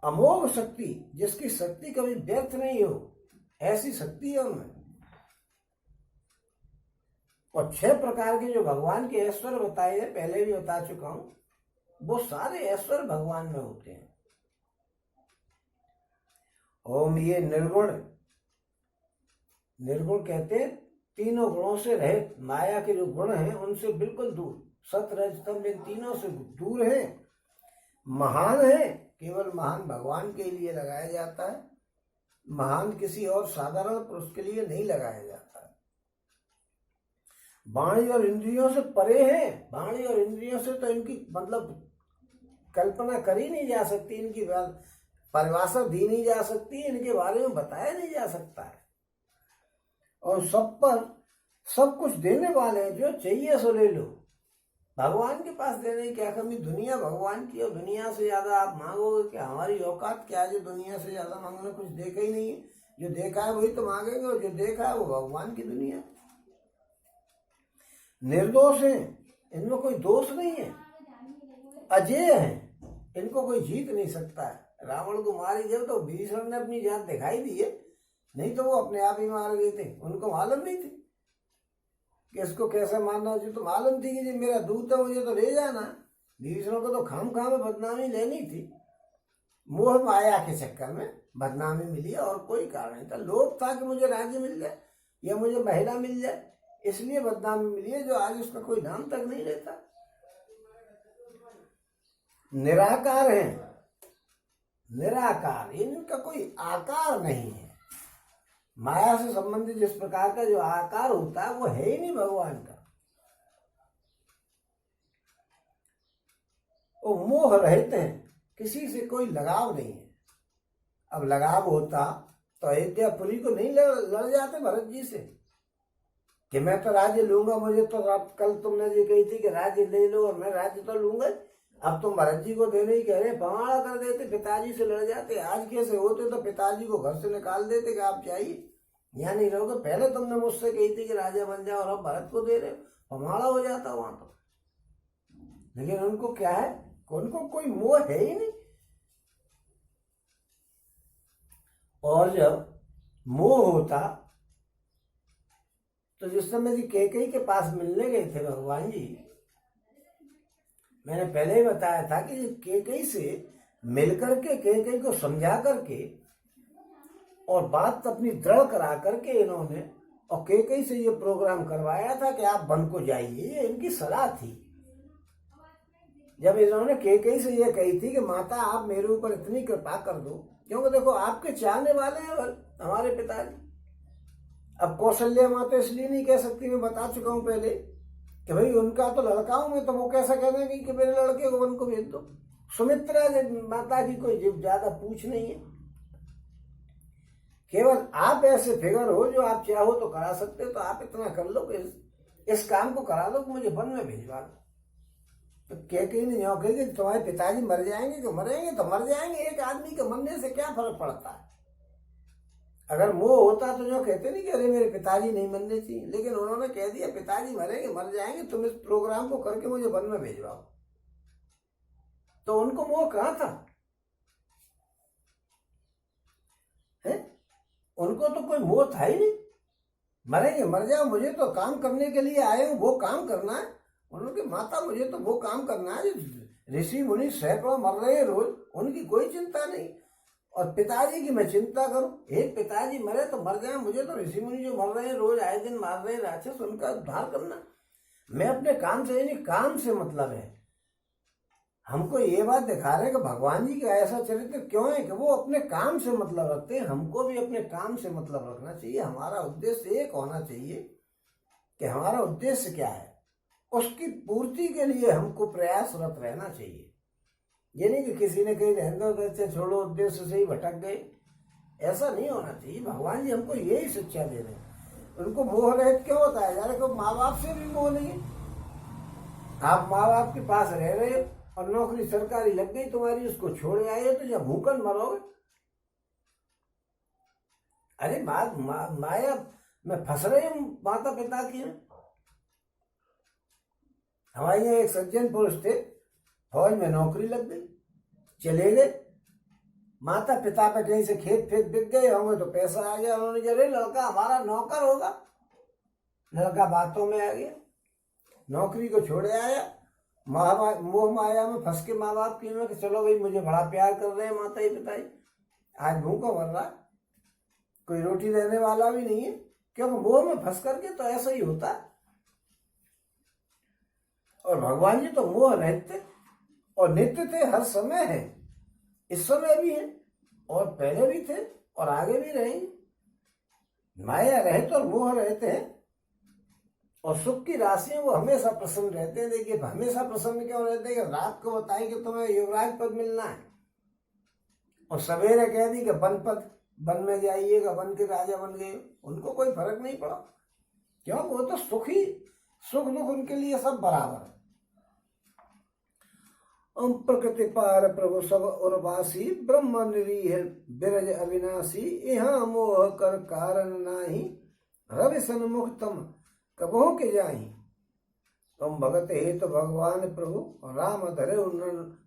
अमोघ शक्ति, जिसकी शक्ति कभी व्यर्थ नहीं हो, ऐसी शक्ति है उनमें। और 6 प्रकार के जो भगवान के ऐश्वर्य बताए हैं, पहले भी बता चुका हूं, वो सारे ऐश्वर्य भगवान में होते हैं। ओम ये निर्गुण, निर्गुण कहते हैं तीनों गुणों से रहित, माया के जो गुण हैं उनसे बिल्कुल दूर, सत रज तम, इन तीनों से दूर है। महान है, केवल महान भगवान के लिए लगाया जाता है, महान किसी और साधारण पुरुष के लिए नहीं लगाया जाता। वाणी और इंद्रियों से परे है, वाणी और इंद्रियों से तो इनकी मतलब कल्पना करी नहीं जा सकती, इनकी परिभाषा दी नहीं जा सकती, इनके बारे में बताया नहीं जा सकता है। और सब पर सब कुछ देने वाले हैं, जो चाहिए सो ले लो। भगवान के पास देने की क्या कमी, दुनिया भगवान की, और दुनिया से ज्यादा आप मांगोगे कि हमारी औकात क्या है, जो दुनिया से ज्यादा मांगना, कुछ देखा ही नहीं है। जो देखा है वही तो मांगेंगे, और जो देखा है वो भगवान की दुनिया। निर्दोष है, इनमें कोई दोष नहीं है, अजय है, इनको कोई जीत नहीं सकता है। रावण को मारी जब तो विभीषण ने अपनी जान दिखाई दी है, नहीं तो वो अपने आप ही मार गए थे। उनको मालूम नहीं थी कि इसको कैसे मारना, जो तो मालूम थी कि मेरा दूत है मुझे तो ले जाना। विभीषण को तो खाम खाम में बदनामी लेनी थी, मोह माया के चक्कर में बदनामी मिली, और कोई कारण नहीं था। लोभ था कि मुझे राज्य मिल जाए या मुझे महिला मिल जाए, इसलिए बदनामी मिली है, जो आज उसका कोई नाम तक नहीं लेता। निराकार है, निराकार, इनका कोई आकार नहीं है। माया से संबंधित जिस प्रकार का जो आकार होता है वो है ही नहीं भगवान का। वो मोह रहित हैं, किसी से कोई लगाव नहीं है। अब लगाव होता तो अयोध्यापुरी को नहीं लड़ जाते भरत जी से कि मैं तो राज्य लूंगा, मुझे तो कल तुमने जी कही थी कि राज्य ले लो और मैं राज्य तो लूंगा। अब तुम भरत जी को देने ही कह रहे, पवाड़ा कर देते, पिताजी से लड़ जाते। आज कैसे होते तो पिताजी को घर से निकाल देते कि आप चाहिए, यहाँ नहीं रहोगे। पहले तुमने मुझसे कही थी कि राजा बन जाओ, और अब भरत को दे रहे हो, पवाड़ा हो जाता वहां तो। लेकिन उनको क्या है, उनको कोई मोह है ही नहीं। और जब मोह होता तो जिस समय जी कैकेयी के पास मिलने गए थे भगवान जी, मैंने पहले ही बताया था कि कैकेयी से मिलकर के, कैकेयी को समझा करके और बात अपनी दृढ़ करा करके इन्होंने और कैकेयी से ये प्रोग्राम करवाया था कि आप वन को जाइए। ये इनकी सलाह थी। जब इन्होंने कैकेयी से ये कही थी कि माता आप मेरे ऊपर इतनी कृपा कर दो, क्योंकि देखो आपके चाहने वाले हैं हमारे पिताजी। अब कौशल्या माता इसलिए नहीं कह सकती, मैं बता चुका हूं पहले कि भाई उनका तो लड़का हूं मैं, तो वो कैसा कह देंगे कि मेरे लड़के को वन को भेज दो। सुमित्रा माता की कोई ज्यादा पूछ नहीं है, केवल आप ऐसे फिगर हो जो आप चाहो तो करा सकते हो, तो आप इतना कर लो कि इस काम को करा दो कि मुझे वन में भिजवा दो। तो कैकेयी ने यहाँ कही कि तुम्हारे पिताजी मर जाएंगे, कि मरेंगे तो मर जाएंगे, एक आदमी के मरने से क्या फर्क पड़ता है। अगर मोह होता तो जो कहते नहीं कि अरे मेरे पिताजी नहीं मरने चाहिए, लेकिन उन्होंने कह दिया पिताजी मरेंगे, मर जाएंगे, तुम इस प्रोग्राम को करके मुझे वन में भेजवाओ। तो उनको मोह कहाँ था है? उनको तो कोई मोह था ही नहीं। मरेंगे मर जाओ, मुझे तो काम करने के लिए आए हूं, वो काम करना है। उन्होंने माता मुझे तो वो काम करना है। ऋषि मुनि सैकड़ों मर रहे हैं रोज, उनकी कोई चिंता नहीं। और पिताजी की मैं चिंता करूं, एक पिताजी मरे तो मर जाए, मुझे तो ऋषि मुनि जो मर रहे हैं रोज आए दिन मार रहे हैं राक्षस, उनका उद्धार करना। मैं अपने काम से नहीं, काम से मतलब है। हमको ये बात दिखा रहे हैं कि भगवान जी का ऐसा चरित्र क्यों है कि वो अपने काम से मतलब रखते हैं। हमको भी अपने काम से मतलब रखना चाहिए। हमारा उद्देश्य एक होना चाहिए कि हमारा उद्देश्य क्या है, उसकी पूर्ति के लिए हमको प्रयासरत रहना चाहिए। ये नहीं कि किसी ने कही रहने दो, से छोड़ो, उद्देश्य से ही भटक गए, ऐसा नहीं होना चाहिए। भगवान जी हमको यही शिक्षा दे रहे हैं। उनको मोह रहित क्यों होता है? यार को माँ बाप से भी मोह नहीं है। आप माँ बाप के पास रह रहे और नौकरी सरकारी लग गई तुम्हारी, उसको छोड़े आए तो जब भूखन मरोगे। अरे माया में फंस रहे हैं माता पिता की। हमारे यहाँ एक सज्जन पुरुष थे, फौज में नौकरी लग गई, चले गए। माता पिता पे कहीं से खेत फेत बिक गए होंगे तो पैसा आ गया, उन्होंने कहा लड़का हमारा नौकर होगा। लड़का बातों में आ गया, नौकरी को छोड़े आया, मोह माया में फंस के माँ बाप की में कि चलो भाई मुझे बड़ा प्यार कर रहे हैं माता ही पिता ही, आज भूखा मर रहा, कोई रोटी देने वाला भी नहीं है, क्योंकि मोह में फंस करके तो ऐसा ही होता है। और भगवान जी तो मोह रहित थे और नित्य थे, हर समय है, इस समय भी है और पहले भी थे और आगे भी रहेंगे। माया रहित और मोह रहते हैं और सुख की राशि वो हमेशा प्रसन्न रहते हैं। देखिए हमेशा प्रसन्न क्यों रहते हैं कि रात को बताएं कि तुम्हें युवराज पद मिलना है और सवेरे कह दी कि वन पद, वन में जाइएगा, वन के राजा बन गए। उनको कोई फर्क नहीं पड़ा, क्यों? वो तो सुखी, सुख दुख उनके लिए सब बराबर है। ओम प्रकृति पार प्रभु सब उर्वासी, ब्रह्म निरीह बिरज अविनाशी, यहाँ मोह कर कारण नाही, रवि सन्मुख तम कबहो के जाही। तुम भगत हे तो भगवान प्रभु, राम धरे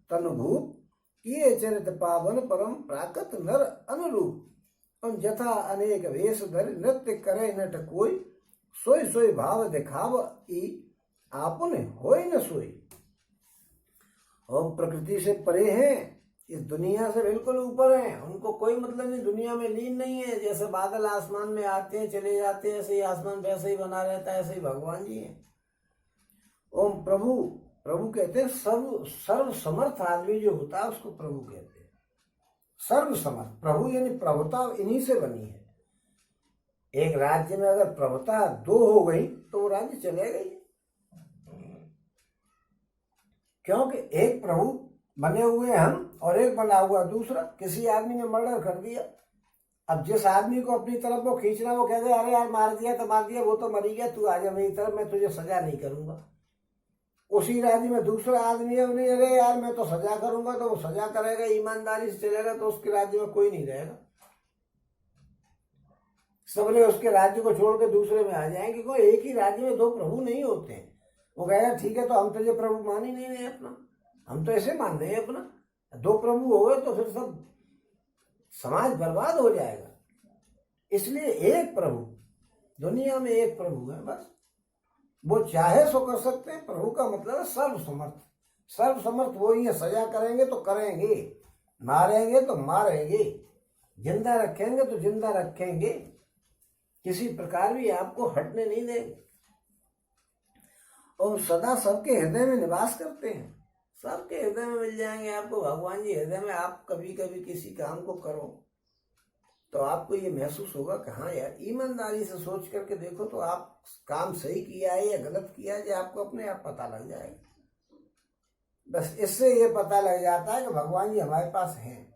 तनुभूप, किए चरित पावन परम प्राकृत नर अनुरूप। तुम जथा अनेक वेश धर, नृत्य करे नट कोई, सोई सोई भाव दिखाव ई, आपुन होई न सोई। हम प्रकृति से परे हैं, इस दुनिया से बिल्कुल ऊपर हैं, उनको कोई मतलब नहीं, दुनिया में लीन नहीं है। जैसे बादल आसमान में आते हैं चले जाते हैं, ऐसे ही आसमान वैसे ही बना रहता है, ऐसे ही भगवान जी हैं। ओम प्रभु, प्रभु कहते हैं सर्व समर्थ आदमी जो होता है उसको प्रभु कहते हैं। सर्व समर्थ प्रभु यानी प्रभुता इन्हीं से बनी है। एक राज्य में अगर प्रभुता दो हो गई तो वो राज्य चले गई, क्योंकि एक प्रभु बने हुए हम और एक बना हुआ दूसरा। किसी आदमी ने मर्डर कर दिया, अब जिस आदमी को अपनी तरफ वो खींचना, वो कहते अरे यार मार दिया तो मार दिया, वो तो मरी गया, तू आ जा मेरी तरफ, मैं तुझे सजा नहीं करूंगा। उसी राज्य में दूसरा आदमी है, नहीं अरे यार मैं तो सजा करूंगा, तो वो सजा करेगा, ईमानदारी से चलेगा, तो उसके राज्य में कोई नहीं रहेगा। सबने उसके राज्य को छोड़ के दूसरे में आ जाएंगे, क्योंकि एक ही राज्य में दो प्रभु नहीं होते हैं। वो कहेगा ठीक है, तो हम तो ये प्रभु मान ही नहीं रहे अपना, हम तो ऐसे मान रहे हैं अपना। दो प्रभु हो गए तो फिर सब समाज बर्बाद हो जाएगा। इसलिए एक प्रभु, दुनिया में एक प्रभु है बस, वो चाहे सो कर सकते हैं। प्रभु का मतलब है सर्वसमर्थ। सर्वसमर्थ वो ही है, सजा करेंगे तो करेंगे, मारेंगे तो मारेंगे, जिंदा रखेंगे तो जिंदा रखेंगे, किसी प्रकार भी आपको हटने नहीं देंगे। और सदा सबके हृदय में निवास करते हैं, सबके हृदय में मिल जाएंगे आपको भगवान जी हृदय में। आप कभी कभी किसी काम को करो तो आपको ये महसूस होगा कि हाँ यार, ईमानदारी से सोच करके देखो तो आप काम सही किया है या गलत किया है, आपको अपने आप पता लग जाएगा। बस इससे ये पता लग जाता है कि भगवान जी हमारे पास हैं।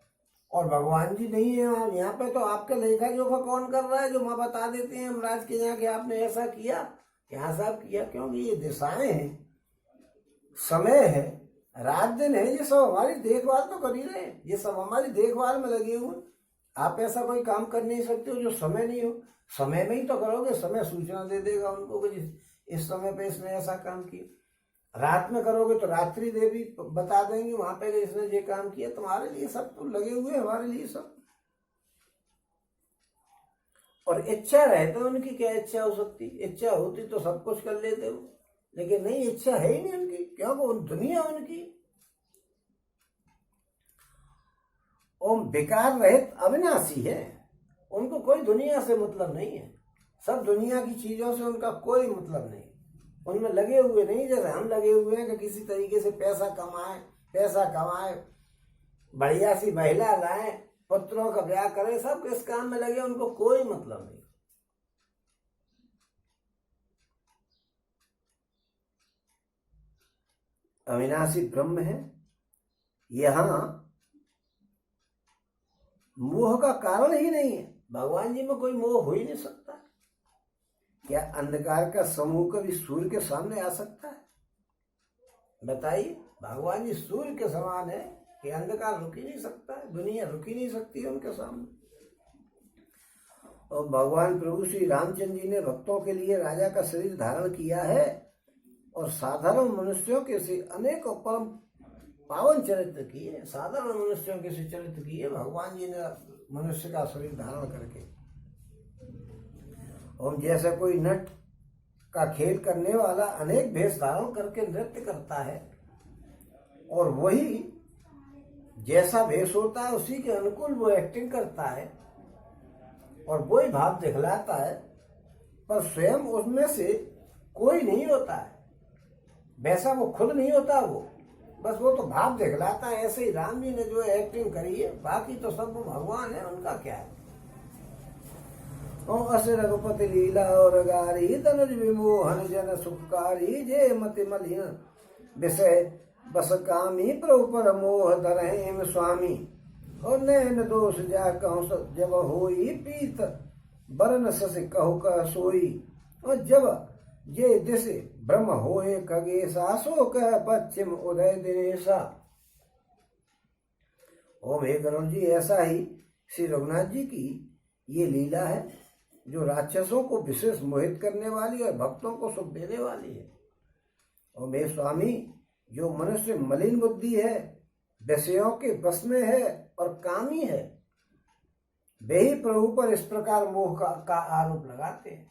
और भगवान जी नहीं है यहाँ पे, तो आपका लेखा जोखा कौन कर रहा है? जो माँ बता देते हैं यमराज के यहाँ कि आपने ऐसा किया, यहाँ साहब किया। क्योंकि ये दिशाएं हैं, समय है, रात दिन है, ये सब हमारी देखभाल तो कर ही रहे हैं, ये सब हमारी देखभाल में लगे हुए। आप ऐसा कोई काम कर नहीं सकते हो जो समय नहीं हो। समय में ही तो करोगे, समय सूचना दे देगा उनको कि इस समय पे इसने ऐसा काम किया। रात में करोगे तो रात्रि देवी बता देंगे वहां पे कि इसने ये काम किया। तुम्हारे लिए सब तो लगे हुए, हमारे लिए सब। और इच्छा रहे तो उनकी क्या इच्छा हो सकती? इच्छा होती तो सब कुछ कर लेते हो, लेकिन नहीं, इच्छा है ही नहीं उनकी, क्योंकि दुनिया उनकी ओम विकार रहित अविनाशी है। उनको कोई दुनिया से मतलब नहीं है, सब दुनिया की चीजों से उनका कोई मतलब नहीं, उनमें लगे हुए नहीं। जैसे हम लगे हुए हैं कि किसी तरीके से पैसा कमाए, बढ़िया सी महिला लाए, पुत्रों का ब्याह करें, सब इस काम में लगे, उनको कोई मतलब नहीं। अविनाशी ब्रह्म है। यहां मोह का कारण ही नहीं है। भगवान जी में कोई मोह हो ही नहीं सकता। क्या अंधकार का समूह कभी सूर्य के सामने आ सकता है? बताइए। भगवान जी सूर्य के समान है कि अंधकार रुक ही नहीं सकता है, दुनिया रुक ही नहीं सकती है उनके सामने। और भगवान प्रभु श्री रामचंद्र जी ने भक्तों के लिए राजा का शरीर धारण किया है और साधारण मनुष्यों के से अनेक परम पावन चरित्र किए, साधारण मनुष्यों के से चरित्र किए भगवान जी ने मनुष्य का शरीर धारण करके। और जैसे कोई नट का खेल करने वाला अनेक भेष धारण करके नृत्य करता है, और वही जैसा भेष होता है उसी के अनुकूल वो एक्टिंग करता है और वही भाव दिखलाता है, पर स्वयं उसमें से कोई नहीं होता है, वैसा वो खुद नहीं होता, वो बस वो तो भाव दिखलाता है। ऐसे ही राम जी ने जो एक्टिंग करी है, बाकी तो सब वो भगवान है, उनका क्या है। अस रघुपति लीला और गारी, तनुज विमोहन जन सुखकारी, जे मति मलिन विषय बस कामी, प्रभु पर मोह धरहिम स्वामी। और नैन दोष जा कहूँ जब होई, पीत बरन सस कहु कह सोई। और जब ये दिश ब्रह्म होए खगेशा, सो कह पश्चिम उदय दिनेशा। ओम हे गरुड़ जी, ऐसा ही श्री रघुनाथ जी की ये लीला है जो राक्षसों को विशेष मोहित करने वाली और भक्तों को सुख देने वाली है। और मेरे स्वामी, जो मनुष्य मलिन बुद्धि है, विषयों के बस में है और कामी है, वे ही प्रभु पर इस प्रकार मोह का आरोप लगाते हैं।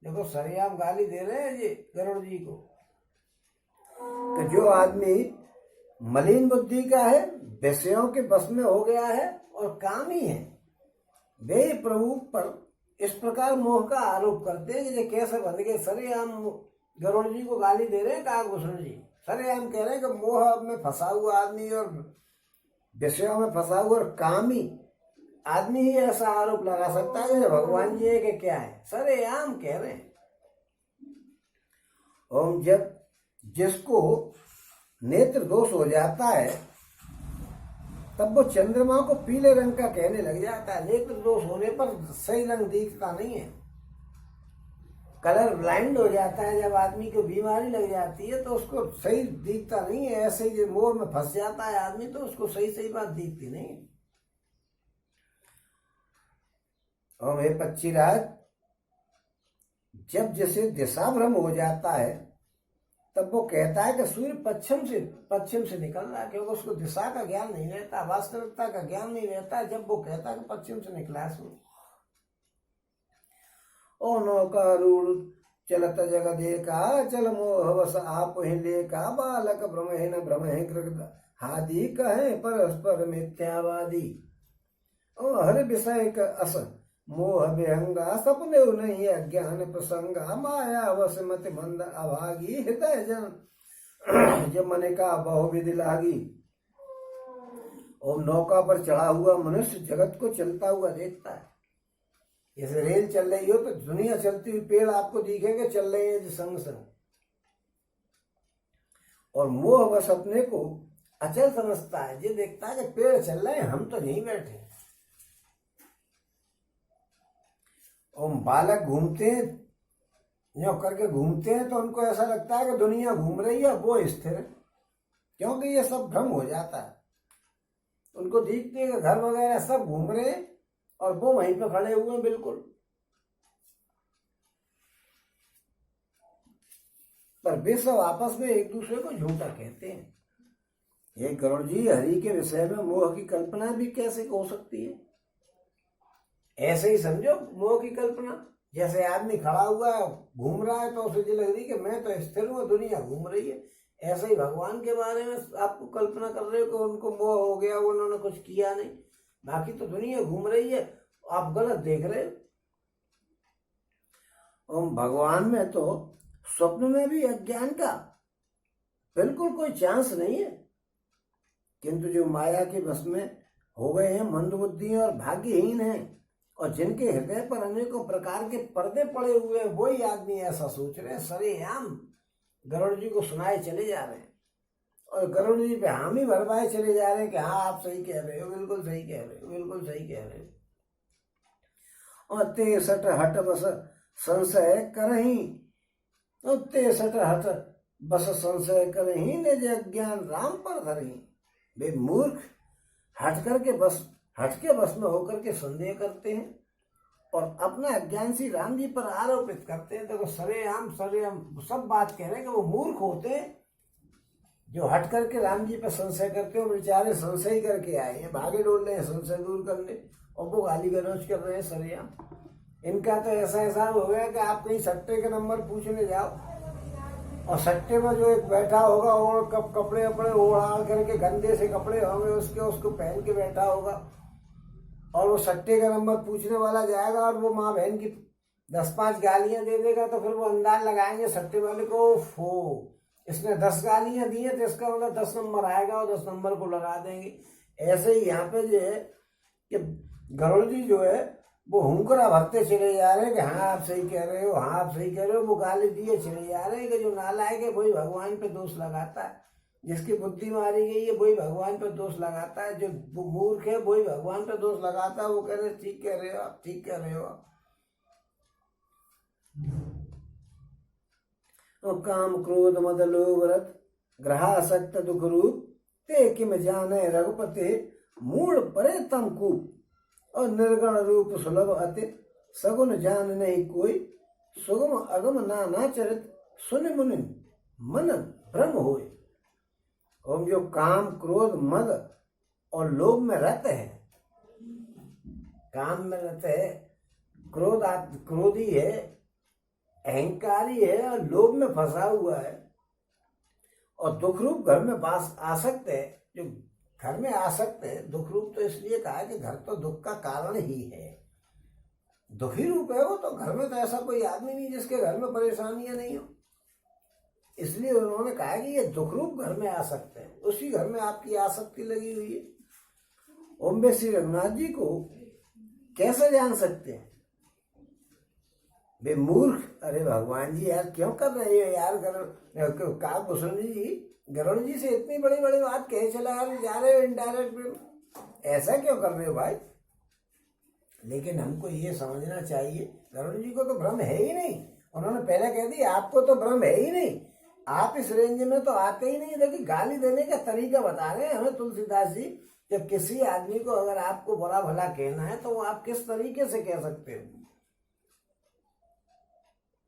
देखो सरेआम गाली दे रहे हैं ये गरुड़ जी को कि जो आदमी मलिन बुद्धि का है, विषयों के बस में हो गया है और कामी है, वे ही प्रभु पर इस प्रकार मोह का आरोप करते हैं कि ये कैसे बन गए। सरेआम गरुड़ जी को गाली दे रहे हैं काकभूषण जी, सरेआम कह रहे हैं कि मोह में फंसा हुआ आदमी और विषयों में फंसा हुआ और कामी आदमी ही ऐसा आरोप लगा सकता है कि भगवान जी है कि क्या है, सरेआम कह रहे हैं। और जब जिसको नेत्र दोष हो जाता है तब वो चंद्रमा को पीले रंग का कहने लग जाता है। नेत्र दोष होने पर सही रंग दिखता नहीं है, कलर ब्लाइंड हो जाता है, जब आदमी को बीमारी लग जाती है तो उसको सही दिखता नहीं है, ऐसे ही मोह में फंस जाता है आदमी तो उसको सही सही बात दिखती नहीं है। और हे पक्षीराज, जब जैसे दिशा भ्रम हो जाता है तब वो कहता है कि सूर्य पश्चिम से निकल रहा है, क्योंकि उसको दिशा का ज्ञान नहीं रहता, वास्तविकता का ज्ञान नहीं रहता। जब वो कहता है कि पश्चिम से निकला है सूर्य। ओ नौका रूढ़ चलत जग देखा, चल मोह वश आप ही लेका, बालक भ्रम है कृत हादि कहे परस्पर मिथ्यावादी। ओ हर विषय का अस मोह विहंगा, सपने नहीं अज्ञान प्रसंगा, माया वश मत मंद अभागी, हृदय जन जब मन का बहु विधि लागी। और नौका पर चढ़ा हुआ मनुष्य जगत को चलता हुआ देखता है। जैसे रेल चल रही हो तो दुनिया चलती हुई, पेड़ आपको दिखेंगे चल रहे हैं संग संग। और मोह बस अपने को अचल समझता है, ये देखता है कि पेड़ चल रहे हैं, हम तो नहीं बैठे। और बालक घूमते हैं, जो करके घूमते हैं तो उनको ऐसा लगता है कि दुनिया घूम रही है, वो स्थिर है, क्योंकि ये सब भ्रम हो जाता है। उनको दिखते हैं कि घर वगैरह सब घूम रहे हैं और वो वहीं पे खड़े हुए हैं बिल्कुल। पर वे सब आपस में एक दूसरे को झूठा कहते हैं। ये गरुड़ जी, हरि के विषय में मोह की कल्पना भी कैसे हो सकती है? ऐसे ही समझो मोह की कल्पना, जैसे आदमी खड़ा हुआ है घूम रहा है तो उसे लग रही कि मैं तो स्थिर हूँ, दुनिया घूम रही है। ऐसे ही भगवान के बारे में आपको कल्पना कर रहे हो कि उनको मोह हो गया, उन्होंने कुछ किया नहीं, बाकी तो दुनिया घूम रही है, आप गलत देख रहे हो। और भगवान में तो स्वप्न में भी अज्ञान का बिल्कुल कोई चांस नहीं है, किंतु जो माया के बस में हो गए हैं, मंदबुद्धि और भाग्यहीन हैं, और जिनके हृदय पर अनेकों प्रकार के पर्दे पड़े हुए हैं, वही आदमी ऐसा सोच रहे हैं। सरेआम गरुड़ जी को सुनाए चले जा रहे हैं और गरुड़ जी पे हामी भरवाए चले जा रहे हैं कि हाँ आप सही कह रहे हो, बिल्कुल सही कह रहे हो, बिल्कुल सही कह रहे हो। और 63 हट बस संशय करही, और 63 हट बस संशय करही, निज अज्ञान राम पर धरही। वे मूर्ख हट के बस में होकर के संदेह करते हैं और अपना अज्ञान श्री राम जी पर आरोपित करते हैं। देखो सरेआम सब बात कह रहे हैं कि वो मूर्ख होते हैं जो हट करके राम जी पर संशय करते हो। बेचारे संशय करके आए हैं, भागे डोल रहे हैं संशय दूर करने, और वो गाली गलौज कर रहे हैं सरेआम। इनका तो ऐसा हो गया कि आप कहीं सट्टे के नंबर पूछने जाओ और सट्टे में जो एक बैठा होगा और कपड़े ओढ़ा करके, गंदे से कपड़े होंगे उसको पहन के बैठा होगा, और वो सट्टे का नंबर पूछने वाला जाएगा और वो माँ बहन की 10-5 गालियां दे देगा, तो फिर वो अंदाज लगाएंगे सट्टे वाले को, ओफो इसने 10 गालियां दी है तो इसका मतलब 10 नंबर आएगा और 10 नंबर को लगा देंगे। ऐसे ही यहाँ पे जो है कि गरुड़ जी जो है वो हुंकरा भरते चले जा रहे हैं कि हाँ आप सही कह रहे हो, हाँ आप सही कह रहे हो। वो गाली दिए चले जा रहे हैं कि जो नालायक है वही भगवान पे दोष लगाता है, जिसकी बुद्धि मारी गई है वही भगवान पे दोष लगाता है, जो मूर्ख है वही भगवान पे दोष लगाता है। वो कह रहे ठीक कह रहे हो आप, ठीक कह रहे हो आप। तो काम क्रोध मद लोभ रत ग्रहासक्त दुख रूप, ते किम जाने रघुपति मूड परे तम कूप। और निर्गुण रूप सुलभ अति सगुन जान नहीं कोई, सुगम अगम नाना चरित सुन मुनि मन भ्रम होए। हम जो काम क्रोध मद और लोभ में रहते हैं, काम में रहते हैं, क्रोधी है, अहंकारी है और लोभ में फंसा हुआ है, और दुख रूप घर में आ सकते हैं। जो घर में आ सकते हैं, दुख रूप तो इसलिए कहा है कि घर तो दुख का कारण ही है, दुखी रूप है वो तो। घर में तो ऐसा कोई आदमी नहीं जिसके घर में परेशानियां नहीं हो, इसलिए उन्होंने कहा कि ये दुख रूप घर में आ सकते हैं। उसी घर में आपकी आसक्ति लगी हुई है। ओम श्री रघुनाथ जी को कैसे जान सकते हैं? वे मूर्ख, अरे भगवान जी यार क्यों कर रहे हो यार? काकभूषण जी गरुड़ जी से इतनी बड़ी बड़ी बात कहे चला जा रहे हो इनडायरेक्ट, ऐसा क्यों कर रहे हो भाई? लेकिन हमको ये समझना चाहिए गरुड़ जी को तो भ्रम है ही नहीं, उन्होंने पहले कह दी आपको तो भ्रम है ही नहीं, आप इस रेंज में तो आते ही नहीं। देखिए गाली देने का तरीका बता रहे हैं हमें तुलसीदास जी। जब किसी आदमी को अगर आपको बुरा भला कहना है तो वो आप किस तरीके से कह सकते हो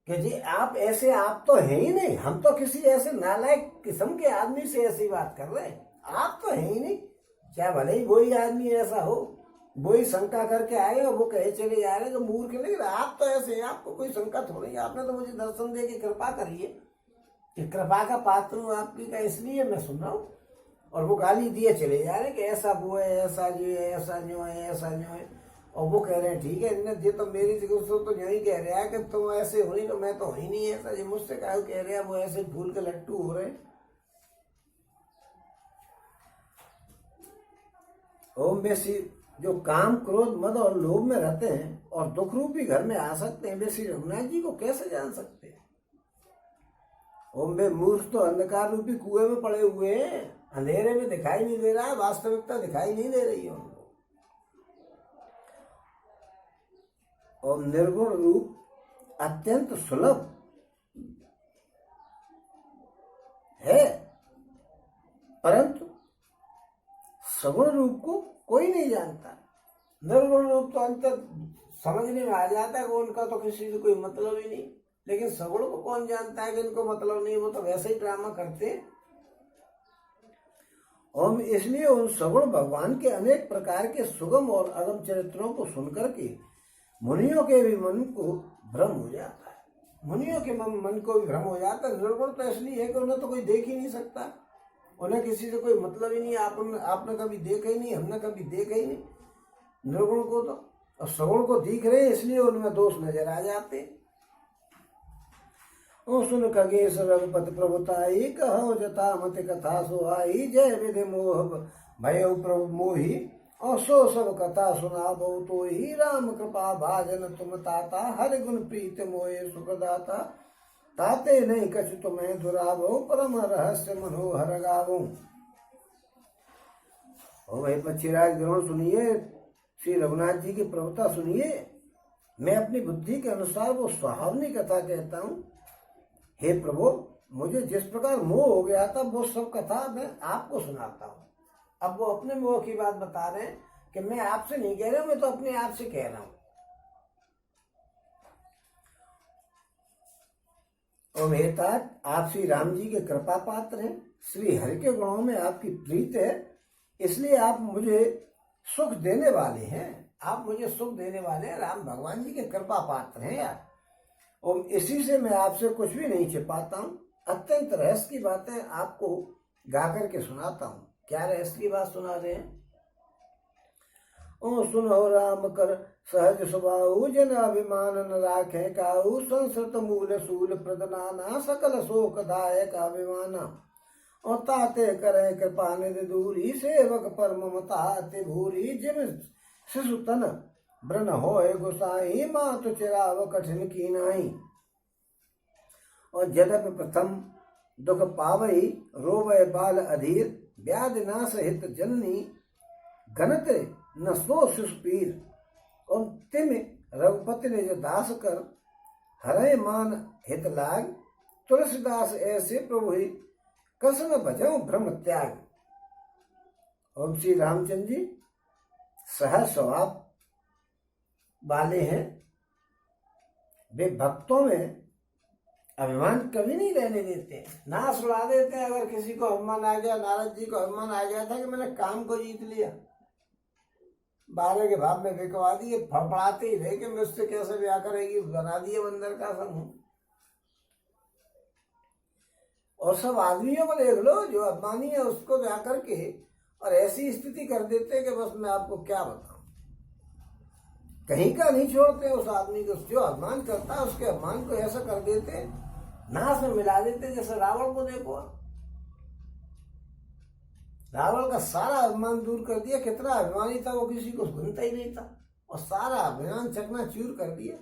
कि जी आप ऐसे, आप तो है ही नहीं, हम तो किसी ऐसे नालायक किस्म के आदमी से ऐसी बात कर रहे हैं, आप तो है ही नहीं। चाहे भले ही वही आदमी ऐसा हो, वही शंका करके आए और वो कहे चले जा रहे तो मूर्ख, लेकिन आप तो ऐसे, आपको कोई शंका थोड़ी, आपने तो मुझे दर्शन दे के कृपा करिए कि कृपा का पात्र हूँ आपकी का, इसलिए मैं सुन रहा हूँ। और वो गाली दिए चले जा रहे कि ऐसा वो है, ऐसा जो है, ऐसा जो है, ऐसा जो है। और वो कह रहे हैं ठीक है, इन्हें ये तो मेरी जगह से तो यही कह रहा है कि तुम ऐसे हो नहीं, तो मैं तो हो ही नहीं ऐसा। ये मुझसे कह रहे हैं वो ऐसे फूल के लट्टू हो रहे हैं। ओम में जो काम क्रोध मद और लोभ में रहते हैं और दुख रूपी घर में आ सकते हैं, वे श्री रघुनाथ जी को कैसे जान सकते हैं? ओम में मूर्ख तो अंधकार रूपी कुएं में पड़े हुए हैं, अंधेरे में दिखाई नहीं दे रहा है, वास्तविकता दिखाई नहीं दे रही है उनको। और निर्गुण रूप अत्यंत सुलभ है, परंतु सगुण रूप को कोई नहीं जानता। निर्गुण रूप तो अंत समझने में आ जाता है कि उनका तो किसी से कोई मतलब ही नहीं, लेकिन सगुण को कौन जानता है कि इनको मतलब नहीं, वो तो वैसे ही ड्रामा करते हैं। और इसलिए उन सगुण भगवान के अनेक प्रकार के सुगम और अगम चरित्रों को सुनकर के मुनियों के भी मन को भ्रम हो जाता है, मुनियों के मन को भी भ्रम हो जाता है। निर्गुण तो इसलिए है कि उन्हें तो कोई देख ही नहीं सकता, उन्हें किसी से कोई मतलब ही नहीं, आपने कभी देखा ही नहीं, हमने कभी देखा ही नहीं निर्गुण को तो। और सगुण को दिख रहे हैं इसलिए उनमें दोष नजर आ जाते। ओ सुन खगेश रघुपति प्रभुताई, कहो जता मत कथा सुहाई, जय विधि मोह भय प्रभु मोही, और सो सब कथा सुना बहु तो ही, राम कृपा भाजन तुम ताता, हरि गुण प्रीत मोहे सुखदाता, ताते नहीं कछु तुम्हें दुरावो, परम रहस्य मनोहर गावो। ओ भाई पक्षीराज ग्रहण सुनिए, श्री रघुनाथ जी की प्रभुता सुनिए। मैं अपनी बुद्धि के अनुसार वो सुहावनी कथा कहता हूँ। हे प्रभु, मुझे जिस प्रकार मोह हो गया था वो सब कथा मैं आपको सुनाता हूँ। अब वो अपने मोह की बात बता रहे हैं कि मैं आपसे नहीं कह रहा हूँ, मैं तो अपने आप से कह रहा हूँ। और हे तात, आप श्री राम जी के कृपा पात्र हैं, श्री हरि के गुणों में आपकी प्रीत है, इसलिए आप मुझे सुख देने वाले हैं, आप मुझे सुख देने वाले हैं, राम भगवान जी के कृपा पात्र हैं यार। और इसी से मैं आपसे कुछ भी नहीं छिपाता हूँ, अत्यंत रहस्य की बातें आपको गा करके सुनाता हूँ। क्या रहस्य की बात सुना रहे हैं? ओ सुनो राम कर सहज स्वभाव, जन अभिमान न राखे काहू, संसृत मूल सूल प्रदनाना, सकल शोक दायक अभिमाना, और ताते करे कृपा निधि दूरी, सेवक पर ममता अति भूरी, जिम शिशु तन ब्रन होए गोसाई, मात चिराव कठिन की नाई, और जदप प्रथम दुख पावई, रोवय बाल अधीर, व्याधि नाश हित जननी, घनत न सो शिशुपीर, और तिम रघुपति ने जो दास कर, हरय मान हित लाग, तुलसीदास ऐसे प्रभु ही कसन भजो ब्रह्म त्याग। और श्री रामचंद्र जी सहज स्वभाव वाले हैं, वे भक्तों में अभिमान कभी नहीं रहने देते, नाश उड़ा देते हैं। अगर किसी को अभिमान आ गया, नारद जी को अभिमान आ गया था कि मैंने काम को जीत लिया, 12 के भाव में बिकवा दिए, फड़फड़ाते ही रहे कि मुझसे कैसे ब्याह करेगी, बना दिए बंदर का समूह। और सब आदमियों को देख लो, जो अभिमानी है उसको ब्याह करके और ऐसी स्थिति कर देते हैं कि बस मैं आपको क्या बताऊं, कहीं का नहीं छोड़ते उस आदमी को। जो अभिमान करता है उसके अभिमान को ऐसा कर देते, नाश में मिला देते। जैसे रावण को देखो, रावण का सारा अभिमान दूर कर दिया, कितना अभिमानी था वो, किसी को सुनता ही नहीं था, और सारा अभिमान चकनाचूर कर दिया।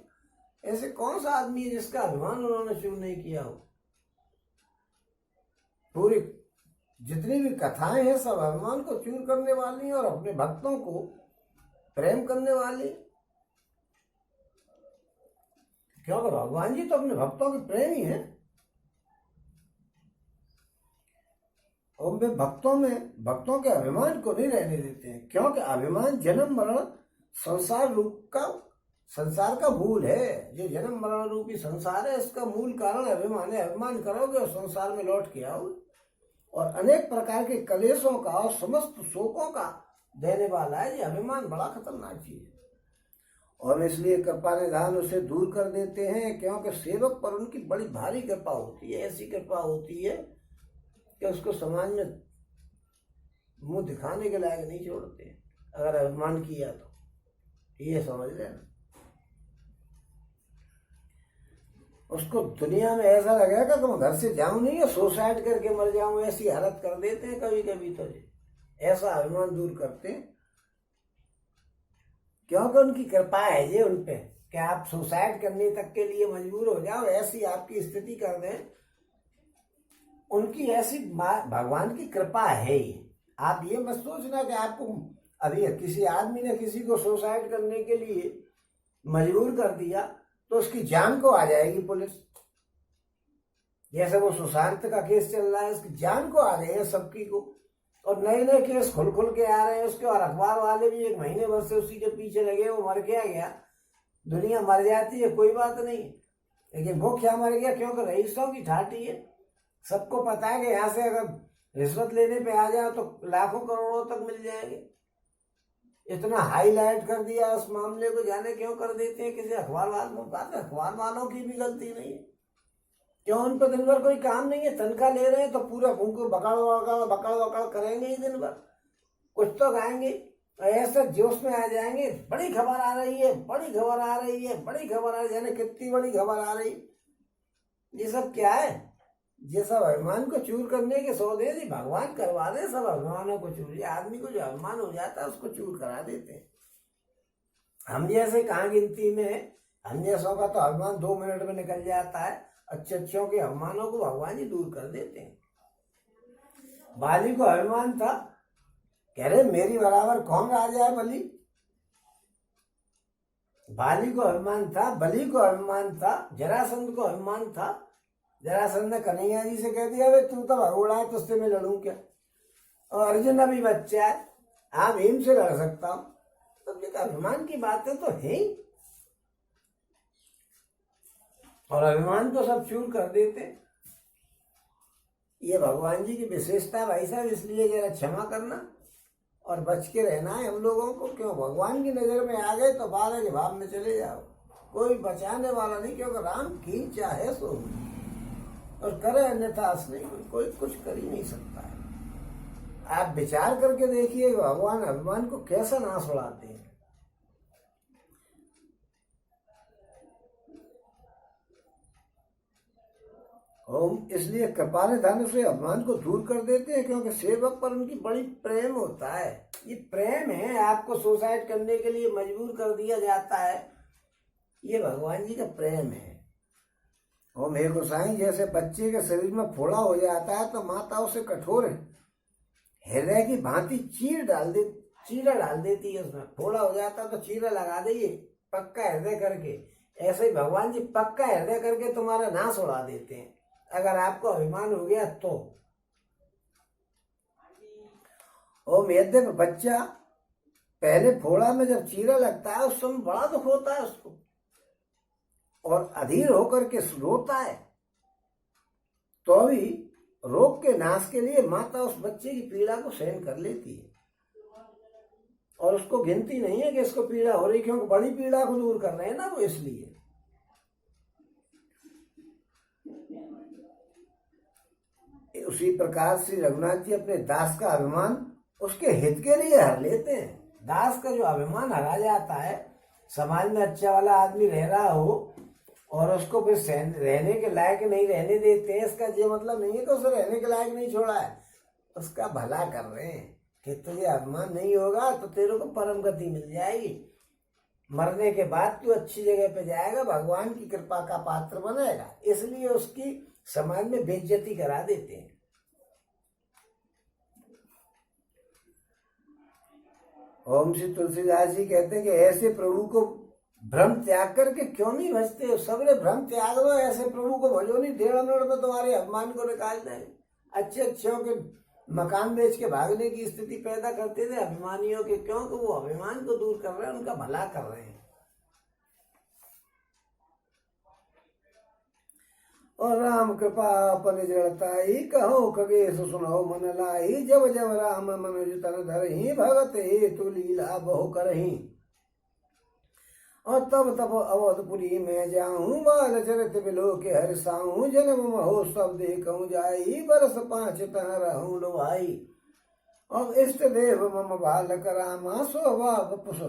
ऐसे कौन सा आदमी है जिसका अभिमान उन्होंने चूर नहीं किया हो? पूरी जितनी भी कथाएं हैं सब अभिमान को चूर करने वाली और अपने भक्तों को प्रेम करने वाली। क्योंकि भगवान जी तो अपने भक्तों के प्रेमी हैं। और वे भक्तों के अभिमान को नहीं रहने देते हैं, क्योंकि अभिमान जन्म मरण संसार का मूल है। जो जन्म मरण रूपी संसार है, इसका मूल कारण अभिमान है। अभिमान करोगे और संसार में लौट के आओगे, और अनेक प्रकार के कलेशों का और समस्त शोकों का देने वाला है। ये अभिमान बड़ा खतरनाक चीज है, और इसलिए कृपा निधान उसे दूर कर देते हैं, क्योंकि सेवक पर उनकी बड़ी भारी कृपा होती है। ऐसी कृपा होती है कि उसको समाज में मुंह दिखाने के लायक नहीं छोड़ते अगर अभिमान किया तो। ये समझ लेना, उसको दुनिया में ऐसा लगेगा कि मैं घर से जाऊं नहीं या सुसाइड करके मर जाऊं, ऐसी हालत कर देते हैं कभी कभी। तो ऐसा अभिमान दूर करते हैं, क्योंकि उनकी कृपा है जे उन पे कि आप सुसाइड करने तक के लिए मजबूर हो जाओ, ऐसी आपकी स्थिति कर दें। उनकी ऐसी भगवान की कृपा है ही। आप ये मत सोचना कि आपको अभी किसी आदमी ने किसी को सुसाइड करने के लिए मजबूर कर दिया तो उसकी जान को आ जाएगी पुलिस। जैसे वो सुशांत का केस चल रहा है, उसकी जान को आ रहे हैं सबकी को, और नए नए केस खुल के आ रहे हैं उसके। और अखबार वाले भी 1 महीने भर से उसी के पीछे लगे। वो मर गया, दुनिया मर जाती है कोई बात नहीं, लेकिन वो क्या मर गया? क्योंकि रईसों की ठाठी है। सबको पता है कि यहाँ से अगर रिश्वत लेने पे आ जाओ तो लाखों करोड़ों तक मिल जाएंगे। इतना हाईलाइट कर दिया उस मामले को, जाने क्यों कर देते हैं किसी अखबार वालों। बात है, अखबार वालों की भी गलती नहीं है। क्यों? उन पर दिन भर कोई काम नहीं है, तनख्वाह ले रहे हैं तो पूरा उनको बकड़ करेंगे ही दिन भर, कुछ तो गाएंगे। ऐसा जोश में आ जाएंगे, बड़ी खबर आ रही है, बड़ी खबर आ रही है, बड़ी खबर आ रही है, कितनी बड़ी खबर आ रही। ये सब क्या है? ये सब अभिमान को चूर करने के सौदे जी भगवान करवा दे सब अभिमानों को चूर। आदमी को जो अभिमान हो जाता है उसको चूर करा देते हैं। हम जैसे कहाँ गिनती में, हम जैसों का तो अभिमान 2 मिनट में निकल जाता है। अच्छों के अभिमानों को भगवान जी दूर कर देते हैं। बाली को अभिमान था, कह रहे मेरी बराबर कौन राजा है बलि। बाली को अभिमान था, बलि को अभिमान था, जरासंध को अभिमान था। जरासंध ने कन्हैया जी से कह दिया, तू तो भगोड़ा है, तुझसे मैं लड़ूं क्या? और अर्जुन अभी बच्चा है, आप भीम से लड़ सकता हूं। तो अभिमान की बातें तो है, और अभिमान तो सब चूर कर देते। ये भगवान जी की विशेषता भाई साहब, इसलिए जरा क्षमा करना और बच के रहना है हम लोगों को। क्यों? भगवान की नजर में आ गए तो बालक के भाव में चले जाओ, कोई बचाने वाला नहीं। क्योंकि राम की चाहे सो और करे अन्यथा नहीं, कोई कुछ कर ही नहीं सकता है। आप विचार करके देखिए भगवान अभिमान को कैसा नाश उड़ाते हैं। ओम इसलिए कृपा निधान से अभिमान को दूर कर देते हैं, क्योंकि सेवक पर उनकी बड़ी प्रेम होता है। ये प्रेम है, आपको सुसाइड करने के लिए मजबूर कर दिया जाता है, ये भगवान जी का प्रेम है। ओम हे गोसाई, जैसे बच्चे के शरीर में फोड़ा हो जाता है तो माता उसे कठोर हृदय की भांति चीरा डाल देती है। उसमें फोड़ा हो जाता है तो चीरा लगा देगी पक्का हृदय करके। ऐसे ही भगवान जी पक्का हृदय करके तुम्हारा नाश उड़ा देते हैं अगर आपको अभिमान हो गया तो। ओम यद्यपि बच्चा पहले फोड़ा में जब चीरा लगता है उस समय बड़ा दुख होता है उसको, और अधीर होकर के रोता है, तो अभी रोग के नाश के लिए माता उस बच्चे की पीड़ा को सहन कर लेती है, और उसको गिनती नहीं है कि इसको पीड़ा हो रही, क्योंकि बड़ी पीड़ा को दूर कर रहे हैं ना वो, इसलिए। उसी प्रकार श्री रघुनाथ जी अपने दास का अभिमान उसके हित के लिए हर लेते हैं। दास का जो अभिमान हरा जाता है, समाज में अच्छा वाला आदमी रह रहा हो और उसको फिर रहने के लायक नहीं रहने देते हैं, इसका ये मतलब नहीं है कि उसे रहने के लायक नहीं छोड़ा है, उसका भला कर रहे हैं कि तुझे अभिमान नहीं होगा तो तेरे को परम गति मिल जाएगी, मरने के बाद तू अच्छी जगह पे जाएगा, भगवान की कृपा का पात्र बनेगा। इसलिए उसकी समाज में बेइज्जती करा देते हैं। ओम श्री तुलसीदास जी कहते हैं कि ऐसे प्रभु को भ्रम त्याग करके क्यों नहीं भजते हो? सबरे भ्रम त्याग दो, ऐसे प्रभु को भजो नहीं, 1.5 मिनट में तुम्हारे अभिमान को निकाल देंगे। अच्छे अच्छों के मकान बेच के भागने की स्थिति पैदा करते थे अभिमानियों के, क्योंकि वो अभिमान को दूर कर रहे हैं, उनका भला कर रहे हैं। और राम कृपा अपन जड़ताई, कहो खगेश सुनो मन लाई, जब जब राम मनुज तन धरहि, भगत हेतु लीला बहु करहि। और तब तब अवधपुरी में जाऊं, बाल चरित बिलो के हरसाऊं, जन्म महोत्सव देखूं जाई, बरस 5 तह रहूं लो भाई। और इष्ट देव मम बालक रामा, स्वभाव पुष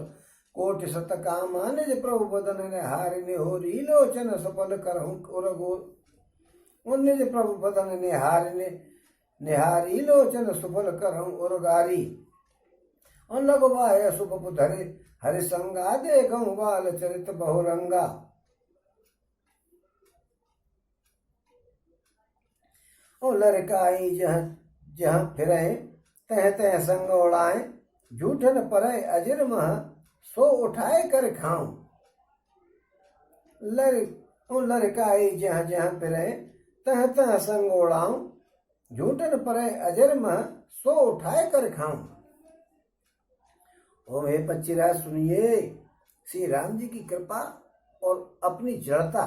कोटि शत कामा, निज प्रभु बदन निहारि निहोरी, लोचन सफल करहूं उरगो। निज प्रभु बदन निहारी, लोचन सफल करहूं उरगारी। और लगवाए सुख धरे हरिसंगा, देखूं बाल चरित बहुरंगा। और लड़काई जहाँ जहाँ फिरे, तह तह संग उड़ाए, झूठन परे अजिर मह, सो उठाए कर खाऊं। लड़काई जहाँ जहाँ फिरे, तह तह संग उड़ाऊं, झूठन परे अजर मह, सो उठाए कर खाऊं। ओम हे पच्चीराज सुनिए, श्री राम जी की कृपा और अपनी जड़ता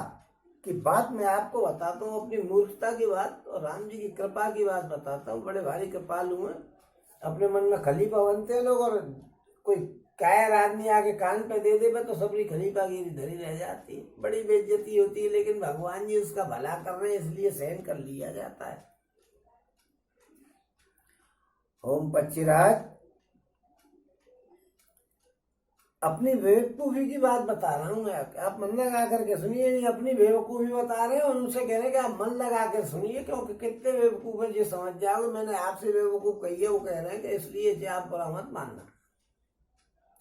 की बात मैं आपको बताता हूँ, अपनी मूर्खता की बात और राम जी की कृपा की बात बताता हूँ। बड़े भारी कृपालु हैं, अपने मन में खलीफा बनते हैं लोग, और कोई कायर आदमी आके कान पे दे दे तो सबकी खलीफागिरी धरी रह जाती है, बड़ी बेइज्जती होती है। लेकिन भगवान जी उसका भला कर रहे हैं, इसलिए सहन कर लिया जाता है। ओम पच्चीराज, अपनी बेवकूफी की बात बता रहा हूँ मैं, आप मन लगा करके सुनिए। नहीं, अपनी बेवकूफी बता रहे हैं और उनसे कह रहे हैं कि आप मन लगा कर सुनिए, क्योंकि कितने बेवकूफ है जो समझ जाओगे। मैंने आपसे बेवकूफ कही है, वो कह रहे हैं कि इसलिए जो आप बुरा मत मानना।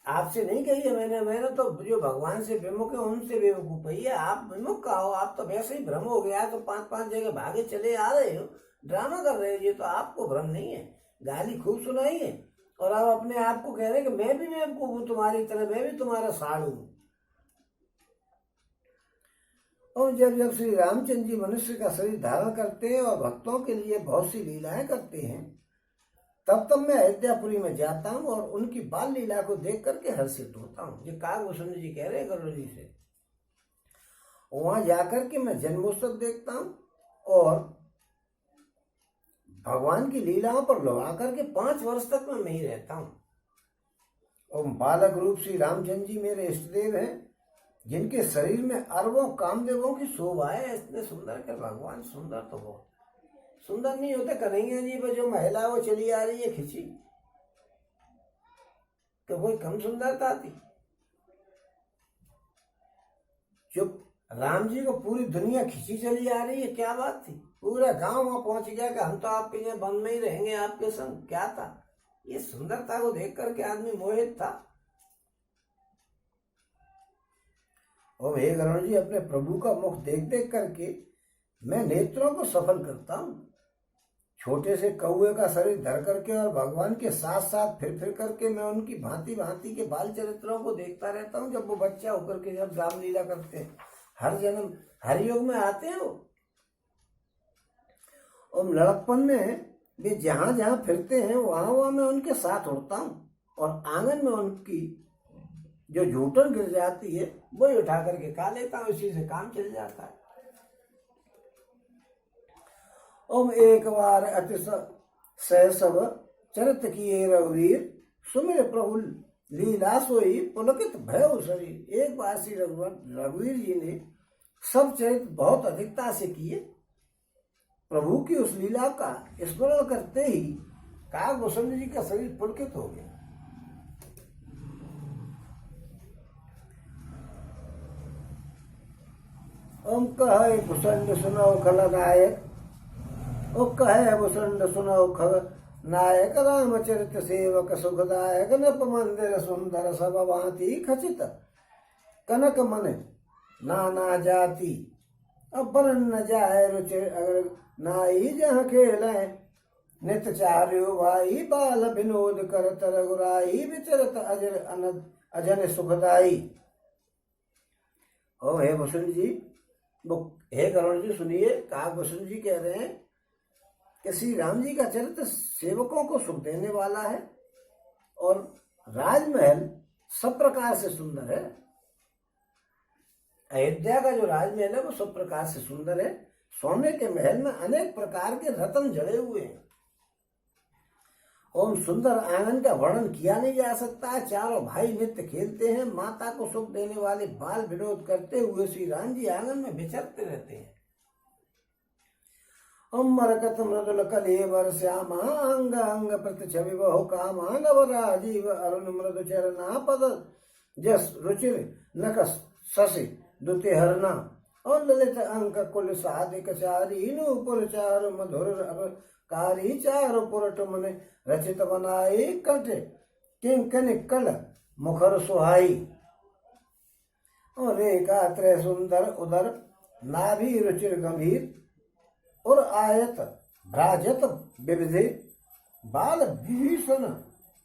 आपसे नहीं कही है मैंने तो जो भगवान से विमुख है उनसे बेवकूफ कही है। आप विमुख का हो, आप तो वैसे ही भ्रम हो गया, तो 5-5 जगह भागे चले आ रहे हो, ड्रामा कर रहे हो। ये तो आपको भ्रम नहीं है, गाली खूब सुनाई है और आप अपने आप को कह रहे हैं कि मैं भी बेवकूफ हूं तुम्हारी तरह, मैं भी तुम्हारा साड़ू हूं। और जब जब श्री रामचंद्र जी मनुष्य का शरीर धारण करते हैं और भक्तों के लिए बहुत सी लीलाएं करते हैं, तब तब मैं अयोध्यापुरी में जाता हूँ और उनकी बाल लीला को देख करके हर्षित होता हूँ। ये कागभूषण जी कह रहे हैं गरुड़ जी से। वहां जाकर के मैं जन्मोत्सव देखता हूँ और भगवान की लीलाओं पर लगा करके 5 वर्ष तक मैं वहीं रहता हूँ। और बालक रूप श्री रामचंद्र जी मेरे इष्टदेव हैं, जिनके शरीर में अरबों कामदेवों की शोभा है। इतने सुंदर के भगवान, सुंदर तो बहुत सुंदर नहीं होते। कन्हैया जी पर जो महिला वो चली आ रही है खिंची, तो कोई कम सुंदरता थी? जो राम जी को पूरी दुनिया खिंची चली आ रही है, क्या बात थी? पूरा गांव वहां पहुंच गया कि हम तो आपके यहाँ वन में ही रहेंगे, आपके संग। क्या था ये? सुंदरता को देख करके आदमी मोहित था। और हे गरुड़ जी, अपने प्रभु का मुख देख देख करके मैं नेत्रों को सफल करता हूँ। छोटे से कौए का शरीर धर करके और भगवान के साथ साथ फिर फिर करके मैं उनकी भांति भांति के बाल चरित्रों को देखता रहता हूँ। जब वो बच्चा होकर के जब रामलीला करते हैं, हर जन्म हर युग में आते हैं वो। और लड़कपन में वे जहां जहां फिरते हैं वहां वहां मैं उनके साथ उड़ता हूँ और आंगन में उनकी जो झूठन गिर जाती है वही उठा करके खा लेता हूँ। इसी से काम चल जाता है। ओम एक बार अति सहसव चरित किए रघुवीर, सुमिर प्रभु लीला सोई पुलकित भय शरीर। एक बार श्री रघुवीर जी ने सब चरित बहुत अधिकता से किए। प्रभु की उस लीला का स्मरण करते ही कागभूषण जी का शरीर पुलकित हो गया। ओम कहे भूषण सुनो खलनायक, ओ कहे भूषण सुनो खलनायक, रामचरित सेवक सुखदायक, नप मंदिर सुंदर सब भांति खचित, कनक मन नाना जाति, अपन न जाए रुचि अगर नाई, जहाँ खेले नित चार्यो भाई, बाल विनोद करत रघुराई, विचरत अजर अजन सुखदाई। ओ हे वसुंत जी, वो हे गरुड़ जी सुनिए, काकभूषण जी कह रहे हैं कि श्री राम जी का चरित्र सेवकों को सुख देने वाला है और राजमहल सब प्रकार से सुंदर है। अयोध्या का जो राजमहल है वो सब प्रकार से सुंदर है। सोने के महल में अनेक प्रकार के रत्न जड़े हुए हैं। और सुंदर आंगन का वर्णन किया नहीं जा सकता है। चारों भाई नृत्य खेलते हैं। माता को सुख देने वाले बाल विनोद करते हुए श्री राम जी आंगन में विचरते रहते हैं। अमरकत मृदुल कलेवर श्याम अंग अंग प्रति छवि बहु काम नव राजीव अरुण मृदु चरना पद जस रुचिर नक शशि दुति हरना और ललित अंक कुल साधिक चारी नूपुर चारु मधुर कारी चारु पुरट मन रचित बनाई कंठ किंकन कल मुखर सुहाई और रेखा त्रय सुंदर उदर नाभि रुचिर गंभीर और आयत भ्राजत विविधि बाल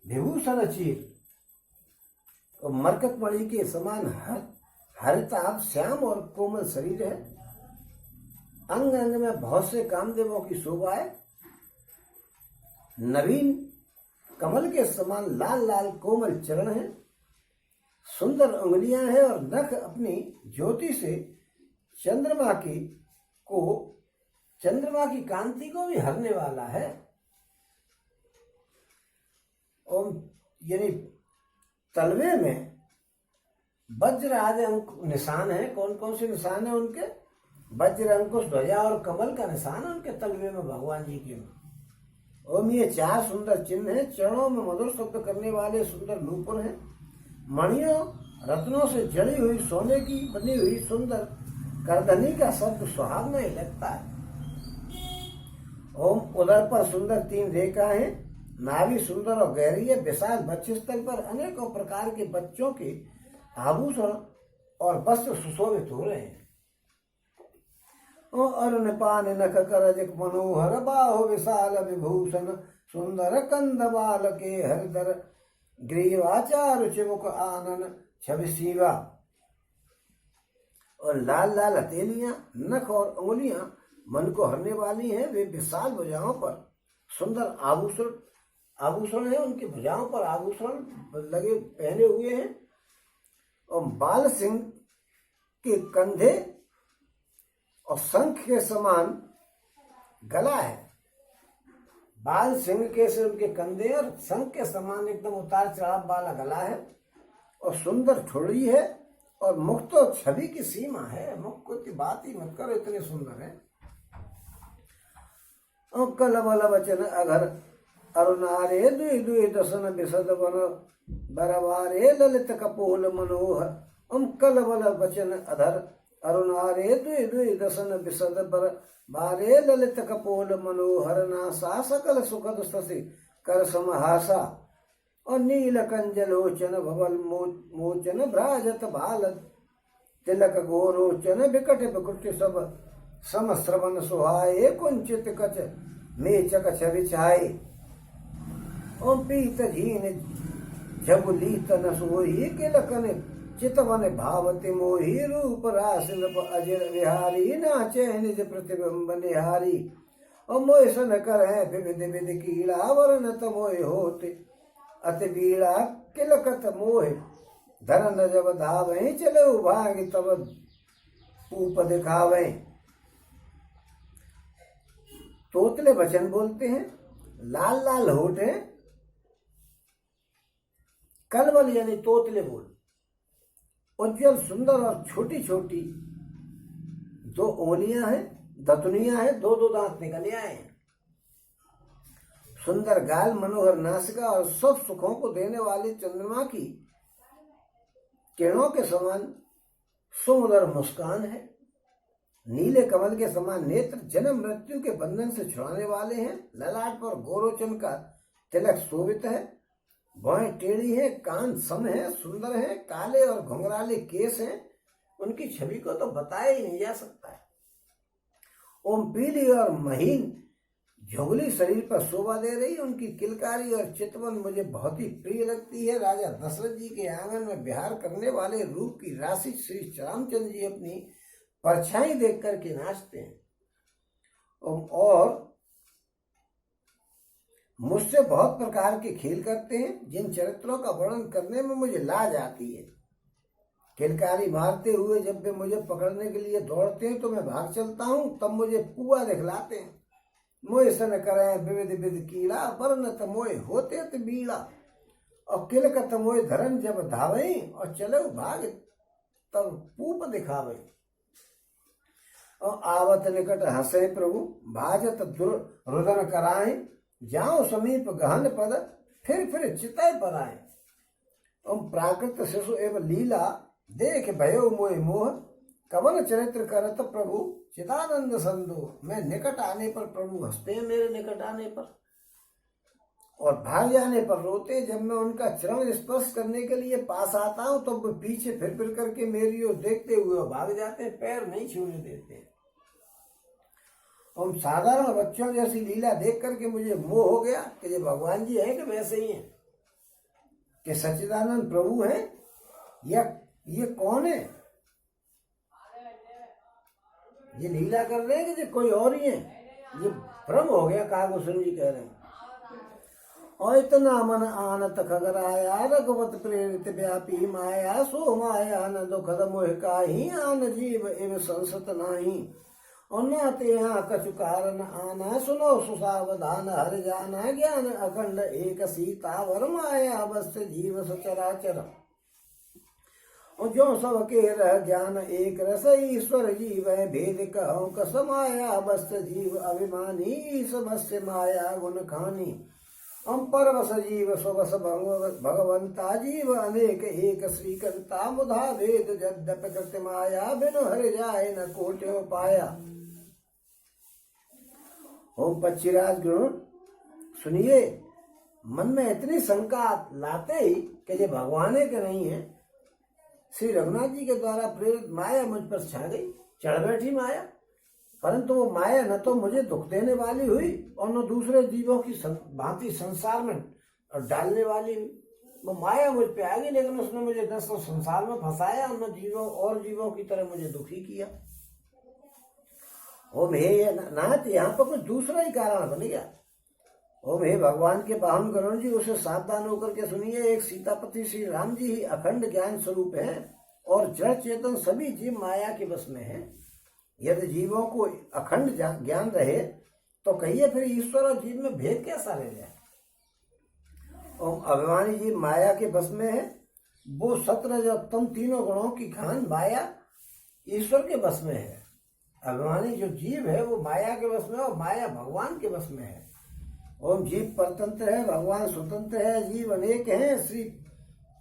विभूषण चीर और मरकत मणि के समान हरिताभ श्याम और कोमल शरीर है। अंग अंग में बहुत से कामदेवों की शोभा है। नवीन कमल के समान लाल लाल कोमल चरण है। सुंदर उंगलियां हैं और नख अपनी ज्योति से चंद्रमा की कांति को भी हरने वाला है। और यानी तलवे में वज्र आदि अंक निशान है। कौन कौन से निशान है उनके? वज्र, अंकुश, ध्वजा और कमल का निशान है उनके तलवे में भगवान जी के। ओम ये 4 सुंदर चिन्ह हैं। चरणों में मधुर शब्द करने वाले सुंदर नूपुर हैं। मणियों रत्नों से जड़ी हुई सोने की बनी हुई सुंदर करधनी का शब्द सुहावना ही लगता है। ओम उदर पर सुंदर 3 रेखाएं हैं। नाभि सुंदर और गहरी है। विशाल वक्षस्थल पर अनेकों प्रकार के बच्चों के आभूषण और वस्त्र सुशोभित हो रहे हैं। अरुण पान नख करजक मनोहर बाहु विशाल विभूषण सुंदर कंद बाल के हरिधर ग्रीवाचारु चिमुक आनन छवि शिवा और लाल लाल हथेलियां, नख और उंगलियां मन को हरने वाली हैं। वे विशाल भुजाओं पर सुंदर आभूषण है। उनकी भुजाओं पर आभूषण लगे पहने हुए हैं। और बाल सिंह के कंधे और शंख के समान गला है। बाल सिंह के से उनके कंधे और शंख के समान एकदम उतार चढ़ाव वाला गला है। और सुंदर ठोड़ी है और मुख तो छवि की सीमा है। मुख को की बात ही मत करो, इतने सुंदर है। और कलबल वचन अगर अरुणारे दुई दुई दसन बिसद बन बरवारे ललित कपोल मनोहर। कलबल वचन अधर अरुणारे दुई दुई दसन बिसद बर बारे ललित कपोल मनोहर नासा सकल सुखद शशि कर समहासा और नील कंजलोचन भवल मोचन भ्राजत भाल तिलक गोरोचन विकट विकृति सब समश्रवण सुहाये कुंचित कच मेचक छवि छाये और पीत झीन झबुलीत न सोही किलकन चितवन भावति मोही रूप रास अजर विहारी नाचे निज प्रतिबिंब निहारी और मोह सन कर है विविध विध कीड़ा वर्णत मोह होते अति बीड़ा किलकत मोह धरन जब धावे चले भाग तब पूप दिखावे। तोतले वचन बोलते हैं। लाल लाल होठ है। कलबल यानी तोतले बोल। उज्जवल सुंदर और छोटी छोटी 2 उंगलियां हैं। दतुनियां हैं। 2 दांत निकले आए हैं। सुंदर गाल, मनोहर नासिका और सब सुखों को देने वाली चंद्रमा की किरणों के समान सुंदर मुस्कान है। नीले कमल के समान नेत्र जन्म मृत्यु के बंधन से छुड़ाने वाले हैं। ललाट पर गोरोचन का तिलक शोभित है। भौहें टेढ़ी है। कान सम है, सुंदर है। काले और घुंघराले केस हैं। उनकी छवि को तो बताया ही नहीं जा सकता है। ओम पीली और महीन झुंगली शरीर पर शोभा दे रही, उनकी किलकारी और चितवन मुझे बहुत ही प्रिय लगती है। राजा दशरथ जी के आंगन में विहार करने वाले रूप की राशि श्री रामचंद्र जी अपनी परछाई देख करके नाचते हैं और मुझसे बहुत प्रकार के खेल करते हैं, जिन चरित्रों का वर्णन करने में मुझे लाज आती है। किलकारी मारते हुए जब वे मुझे पकड़ने के लिए दौड़ते हैं तो मैं भाग चलता हूँ, तब मुझे पुआ दिखलाते हैं। मोह सन करें विविध विध कीड़ा, वर्ण तमोय होते त बीड़ा, और किल का तमोय धरन जब धावे, और चले भाग तब पूप दिखावे। और आवत निकट हंसे प्रभु, भाजत रुदन कराए, जाओ समीप गहन पद, फिर चितय पर आए। ओम प्राकृत शिशु एवं लीला, देख भयो मोह मोह, कवन चरित्र करत प्रभु, चिदानंद संदो। मैं निकट आने पर प्रभु हंसते हैं, मेरे निकट आने पर, और भाग जाने पर रोते। जब मैं उनका चरण स्पर्श करने के लिए पास आता हूं तो वो पीछे फिर करके मेरी ओर देखते हुए भाग जाते हैं, पैर नहीं छूने देते। और साधारण बच्चों जैसी लीला देख करके मुझे मोह हो गया कि ये भगवान जी हैं कि वैसे ही हैं, कि सच्चिदानंद प्रभु हैं या ये कौन है, ये लीला कर रहे हैं कि कोई और ही है। ये भ्रम हो गया, कागभूषण जी कह रहे हैं। और इतना मन आनत खगराया, रघुवत प्रेरित व्यापी माया, सो माया न दुखद मोह काही, आन जीव एवं संसत नाही। और नाते यहाँ कछु कारण आना, सुनो सुसावधान हर जाना, ज्ञान अखंड एक सीतावर, माया अवस्थ जीव सचराचर। और जो सबके रह ज्ञान एक रस, ईश्वर जीव भेद कहूँ कसमाया, अवस्थ जीव अभिमानी, समस्य माया गुण खानी। हम परवश जीव स्वस भगवंता, जीव अनेक एक श्रीकंता, मुधा भेद जद्यप कृत माया, बिनु हर जाए न कोट्यो पाया। ओम पक्षीराज गुरु सुनिए, मन में इतनी शंका लाते ही कि ये भगवान है कि नहीं है, श्री रघुनाथ जी के द्वारा प्रेरित माया मुझ पर छा गई, चढ़ बैठी माया। परंतु वो माया न तो मुझे दुख देने वाली हुई और न दूसरे जीवों की भांति संसार में डालने वाली हुई। वो माया मुझ पे आ गई, लेकिन उसने मुझे न तो संसार में फंसाया और न जीवों की तरह मुझे दुखी किया। ओम हे नाथ, यहाँ पर कुछ दूसरा ही कारण बन गया। ओम हे भगवान के वाहन गरुण जी, उसे सावधान होकर के सुनिए। एक सीतापति श्री राम जी ही अखंड ज्ञान स्वरूप है और जड़ चेतन सभी जीव माया के बस में है। यदि जीवों को अखंड ज्ञान रहे तो कहिए फिर ईश्वर और जीव में भेद कैसा रह जाए। ओम अभिमानी जीव माया के बस में है, वो सत्रजतम तीनों गुणों की खान माया ईश्वर के बस में है। अभिमानी जो जीव है वो माया के बस में और माया भगवान के बस में है। ओम जीव परतंत्र है, भगवान स्वतंत्र है, जीव अनेक हैं, श्री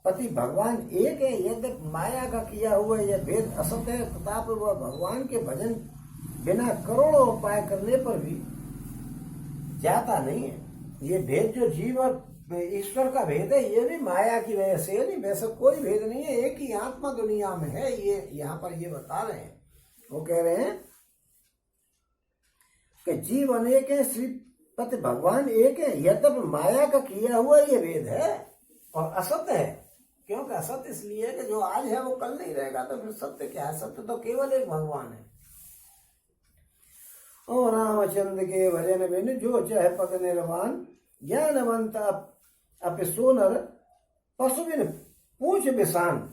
पति भगवान एक है। यद्यपि माया का किया हुआ यह भेद असत है, तथापि वह भगवान के भजन बिना करोड़ों उपाय करने पर भी जाता नहीं है। ये भेद जो जीव और ईश्वर का भेद है, ये भी माया की वजह से नहीं, वैसे कोई भेद नहीं है, एक ही आत्मा दुनिया में है। ये यहाँ पर ये बता रहे हैं, वो कह रहे हैं कि जीव अनेक है, श्री पति भगवान एक है। यद्यपि माया का किया हुआ ये भेद है और असत्य है। क्योंकि असत्य इसलिए कि जो आज है वो कल नहीं रहेगा, तो फिर सत्य क्या है? सत्य तो केवल एक भगवान है। ओ रामचंद्र के भजन बिन जो चाहे पद निर्वाण, ज्ञानवंत अपि सोनर पशु बिन पूछ बिसान।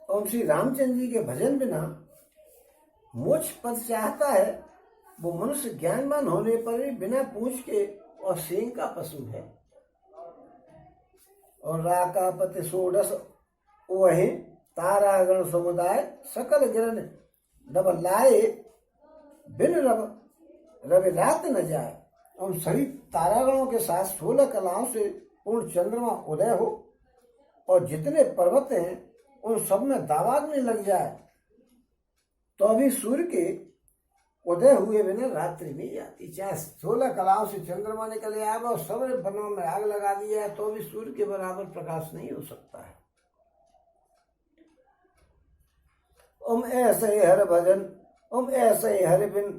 और श्री रामचंद्र जी के भजन बिना मोक्ष पद चाहता है, वो मनुष्य ज्ञानवान होने पर भी बिना पूछ के और सींग का पशु है। और राका पति सोडस वही तारागण समुदाय, सकल गिरन रब लाए, बिन रवि रात न जाए। और सभी तारागणों के साथ 16 कलाओं से पूर्ण चंद्रमा उदय हो और जितने पर्वत हैं उन सब में दावाग्नि लग जाए, तो अभी सूर्य के उदय हुए बिना रात्रि नहीं जाती। चाहे 16 कलाओं से चंद्रमा निकल आएगा और सब बनों में आग लगा दिया है, तो भी सूर्य के बराबर प्रकाश नहीं हो सकता है। ओम ऐसे हर भजन, ओम ऐसे हर बिन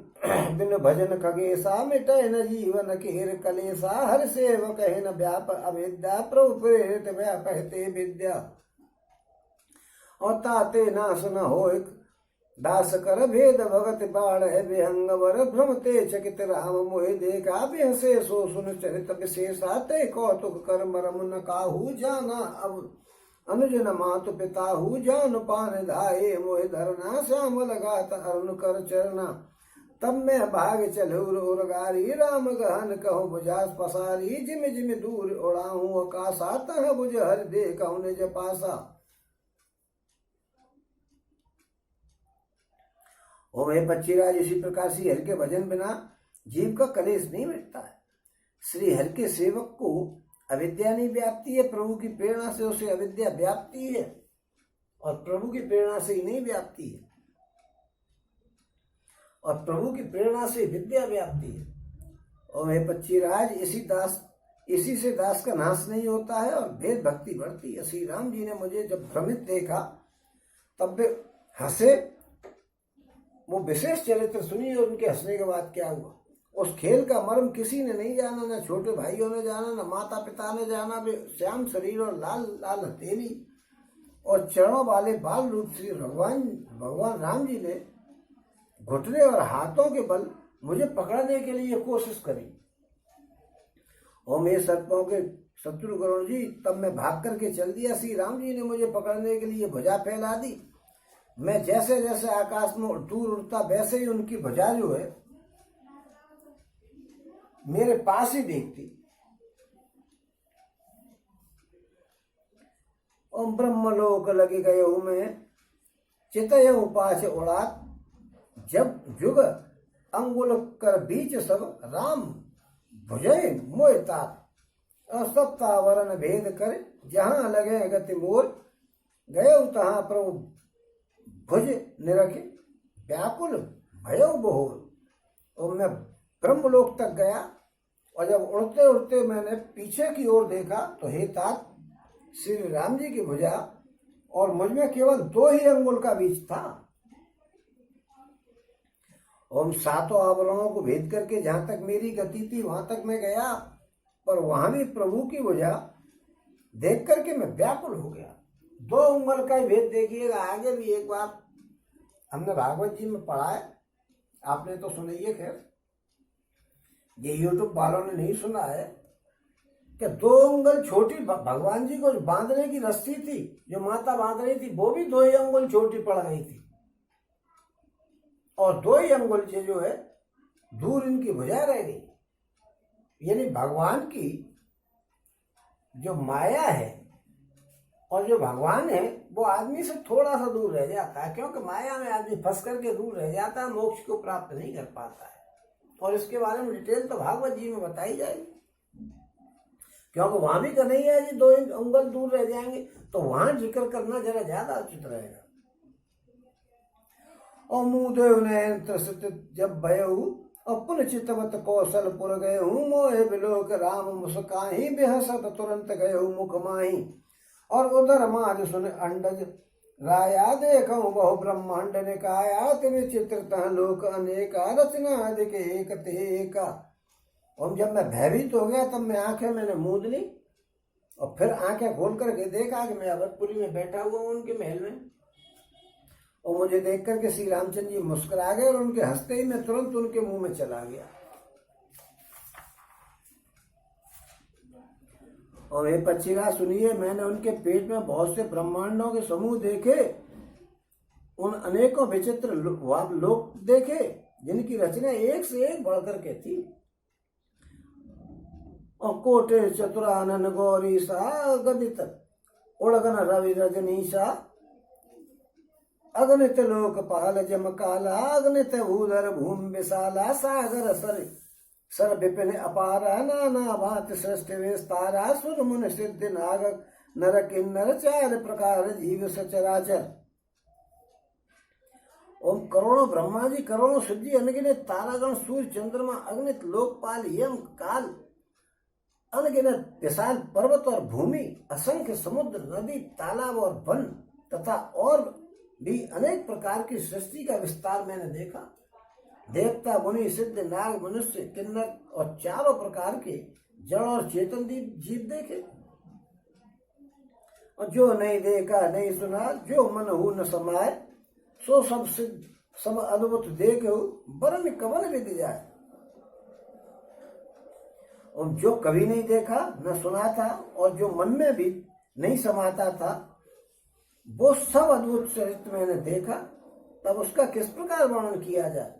बिन भजन खगेशा, मिटे न जीवन केर कलेसा, हर सेवक है न व्याप अविद्या, प्रभु प्रेरित व्यापहते विद्या, और ताते नाश न हो दास कर भेद भगत बाढ़ है विहंग वर, भ्रमते चकित राम मोहि देखा, बिहसे सो सुन चरित विशेषा, ते कौतुक कर मरम न काहू, जाना अब अनुज न मातु पिता हूँ, जान पान धाये मोहि धरना, श्याम लगात अरुण कर चरना, तब मैं भाग चलूर उरगारी, राम गहन कहूँ बुझास पसारी, जिम जिम दूर उड़ाऊँ आकाशा, तह बुझ हर दे कहूँ निज पासा। ओ वे पक्षीराज, इसी प्रकार श्री हरि के भजन बिना जीव का कलेश नहीं मिटता है। श्री हरि के सेवक को अविद्या नहीं व्याप्ति है, प्रभु की प्रेरणा से उसे अविद्या व्याप्ति है, और प्रभु की प्रेरणा से ही नहीं व्याप्ति है, और प्रभु की प्रेरणा से विद्या व्याप्ति है। और हे पक्षीराज, इसी से दास का नाश नहीं होता है और भेद भक्ति बढ़ती है। श्री राम जी ने मुझे जब भ्रमित देखा तब वे हंसे। वो विशेष चरित्र सुनिए, उनके हंसने के बाद क्या हुआ। उस खेल का मर्म किसी ने नहीं जाना, न छोटे भाइयों ने जाना, न माता पिता ने जाना। वे श्याम शरीर और लाल लाल हथेली और चरणों वाले बाल रूप श्री भगवान राम जी ने घुटने और हाथों के बल मुझे पकड़ने के लिए कोशिश करी। और मेरे सर्पों के शत्रु गरुण जी, तब मैं भाग करके चल दिया। श्री राम जी ने मुझे पकड़ने के लिए भुजा फैला दी। मैं जैसे जैसे आकाश में दूर उड़ता, वैसे ही उनकी भुजा जो है मेरे पास ही देखती। ओम ब्रह्मलोक लगे गए हूं मैं, चितय पाछ उड़ात, जब जुग अंगुल कर बीच सब, राम भुजय मोय तात, असप्ता वरण भेद कर, जहां लगे गति मोर, गये तहां प्रभु भुज निरखे, व्याकुल भयो बहोर। और मैं ब्रह्मलोक तक गया, और जब उड़ते उड़ते मैंने पीछे की ओर देखा तो हे तात, श्री राम जी की भुजा और मुझ में केवल 2 ही अंगुल का बीच था। और 7 आवरणों को भेद करके जहां तक मेरी गति थी वहां तक मैं गया, पर वहां भी प्रभु की भुजा देख करके मैं व्याकुल हो गया। 2 उंगल का ही भेद देखिएगा। आगे भी एक बार हमने भागवत जी में पढ़ा है, आपने तो सुना ही है, खैर ये यूट्यूब वालों ने नहीं सुना है, कि 2 उंगल छोटी भगवान जी को बांधने की रस्सी थी, जो माता बांध रही थी, वो भी 2 ही अंगुल छोटी पड़ गई थी, और 2 ही अंगुल से जो है दूर इनकी भुजा रह गई। यानी भगवान की जो माया है और जो भगवान है वो आदमी से थोड़ा सा दूर रह जाता है, क्योंकि माया में आदमी फंस करके दूर रह जाता है, मोक्ष को प्राप्त नहीं कर पाता है। और इसके बारे में डिटेल तो भागवत जी में बताई जाएगी, क्योंकि वहां भी कन्हैया जी 2 उंगल दूर रह जाएंगे, तो वहां जिक्र करना जरा ज्यादा उचित रहेगा। और मुदेव ने जब भयऊ, और पुन चितवत कौशलपुर गए हूँ, मोहे बिलोक राम मुस्काही, बेहसत तुरंत गए हूँ मुख माही। और उधर माज सुन अंडज राया, देखूं बहु ब्रह्मांड निकाया, तिन चित्र लोक अनेका, रचना अधिक एक तेका। और जब मैं भयभीत हो गया तब मैं आंखें मैंने मूंद ली, और फिर आंखें खोल करके देखा कि मैं अवधपुरी में बैठा हुआ हूँ उनके महल में। और मुझे देख करके श्री रामचंद्र जी मुस्कुरा गए, और उनके हंसते ही मैं तुरंत उनके मुंह में चला गया। और ये पक्षीराज सुनिए, मैंने उनके पेट में बहुत से ब्रह्मांडों के समूह देखे, उन अनेकों विचित्र लोक देखे, जिनकी रचना एक से एक बढ़कर के थी। और कोटे चतुरानन गौरी सा, गदित उड़गन रवि रजनीशा, अगणित लोकपाल जम काला, अगणित भूधर भूमि विशाला, सागर सर विपिन अपारा, नाना भांति सृष्टि विस्तारा, सुर मुनि सिद्धि नाग नर किन्नर, 4 प्रकार जीव सचराचर। ओम करोड़ों ब्रह्मा जी, करोड़ों शिव जी, अनगिनत तारागण, सूर्य चंद्रमा, अगणित लोकपाल, यम काल, अनगिनत विशाल पर्वत और भूमि, असंख्य समुद्र, नदी, तालाब और वन, तथा और भी अनेक प्रकार की सृष्टि का विस्तार मैंने देखा। देवता, मुनि, सिद्ध, नाग, मनुष्य, किन्नर और चारों प्रकार के जड़ और चेतन जीव देखे। और जो नहीं देखा नहीं सुना, जो मन हो न समाए, सो सब सिद्ध सब अद्भुत देखो, वरन कवन विधि जाए। और जो कभी नहीं देखा न सुना था और जो मन में भी नहीं समाता था, वो सब अद्भुत चरित्र मैंने देखा। तब उसका किस प्रकार वर्णन किया जाए।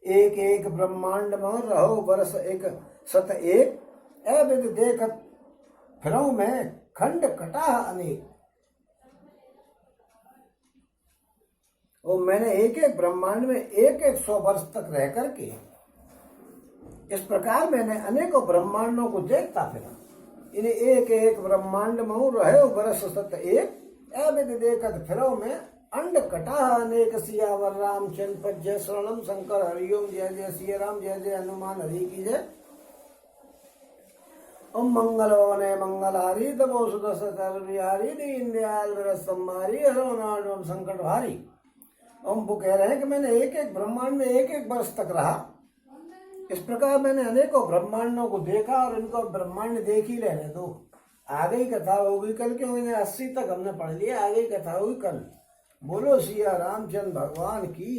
एक एक ब्रह्मांड में रहो बरस एक सत एक, अविद देखत फिरऊं में खंड कटा अनेक। और मैंने एक एक ब्रह्मांड में एक एक 100 वर्ष तक रह करके इस प्रकार मैंने अनेकों ब्रह्मांडों को देखता फिरा। इन्हें एक एक ब्रह्मांड में रहे बरस सत एक, अविद देखत फिरो में अंड कटा अनेक। सियावर रामचंद्र पर जय, शरणम शंकर हरिओम, जय जय सिया राम, जय जय हनुमान हरि की जय। ओम मंगल वने मंगलहारी, तमो सुदर्शन बिहारी, दीन दयाल संहारी, हरो नाम संकट भारी। हम वो कह रहे हैं कि मैंने एक एक ब्रह्मांड में एक एक वर्ष तक रहा। इस प्रकार मैंने अनेकों ब्रह्मांडों को देखा और इनको ब्रह्मांड देख ही रहने दो। आगे ही कथा होगी कल, क्यों 80 तक हमने पढ़ लिया, आगे ही कथा होगी कल। बोलो सिया रामचंद्र भगवान की।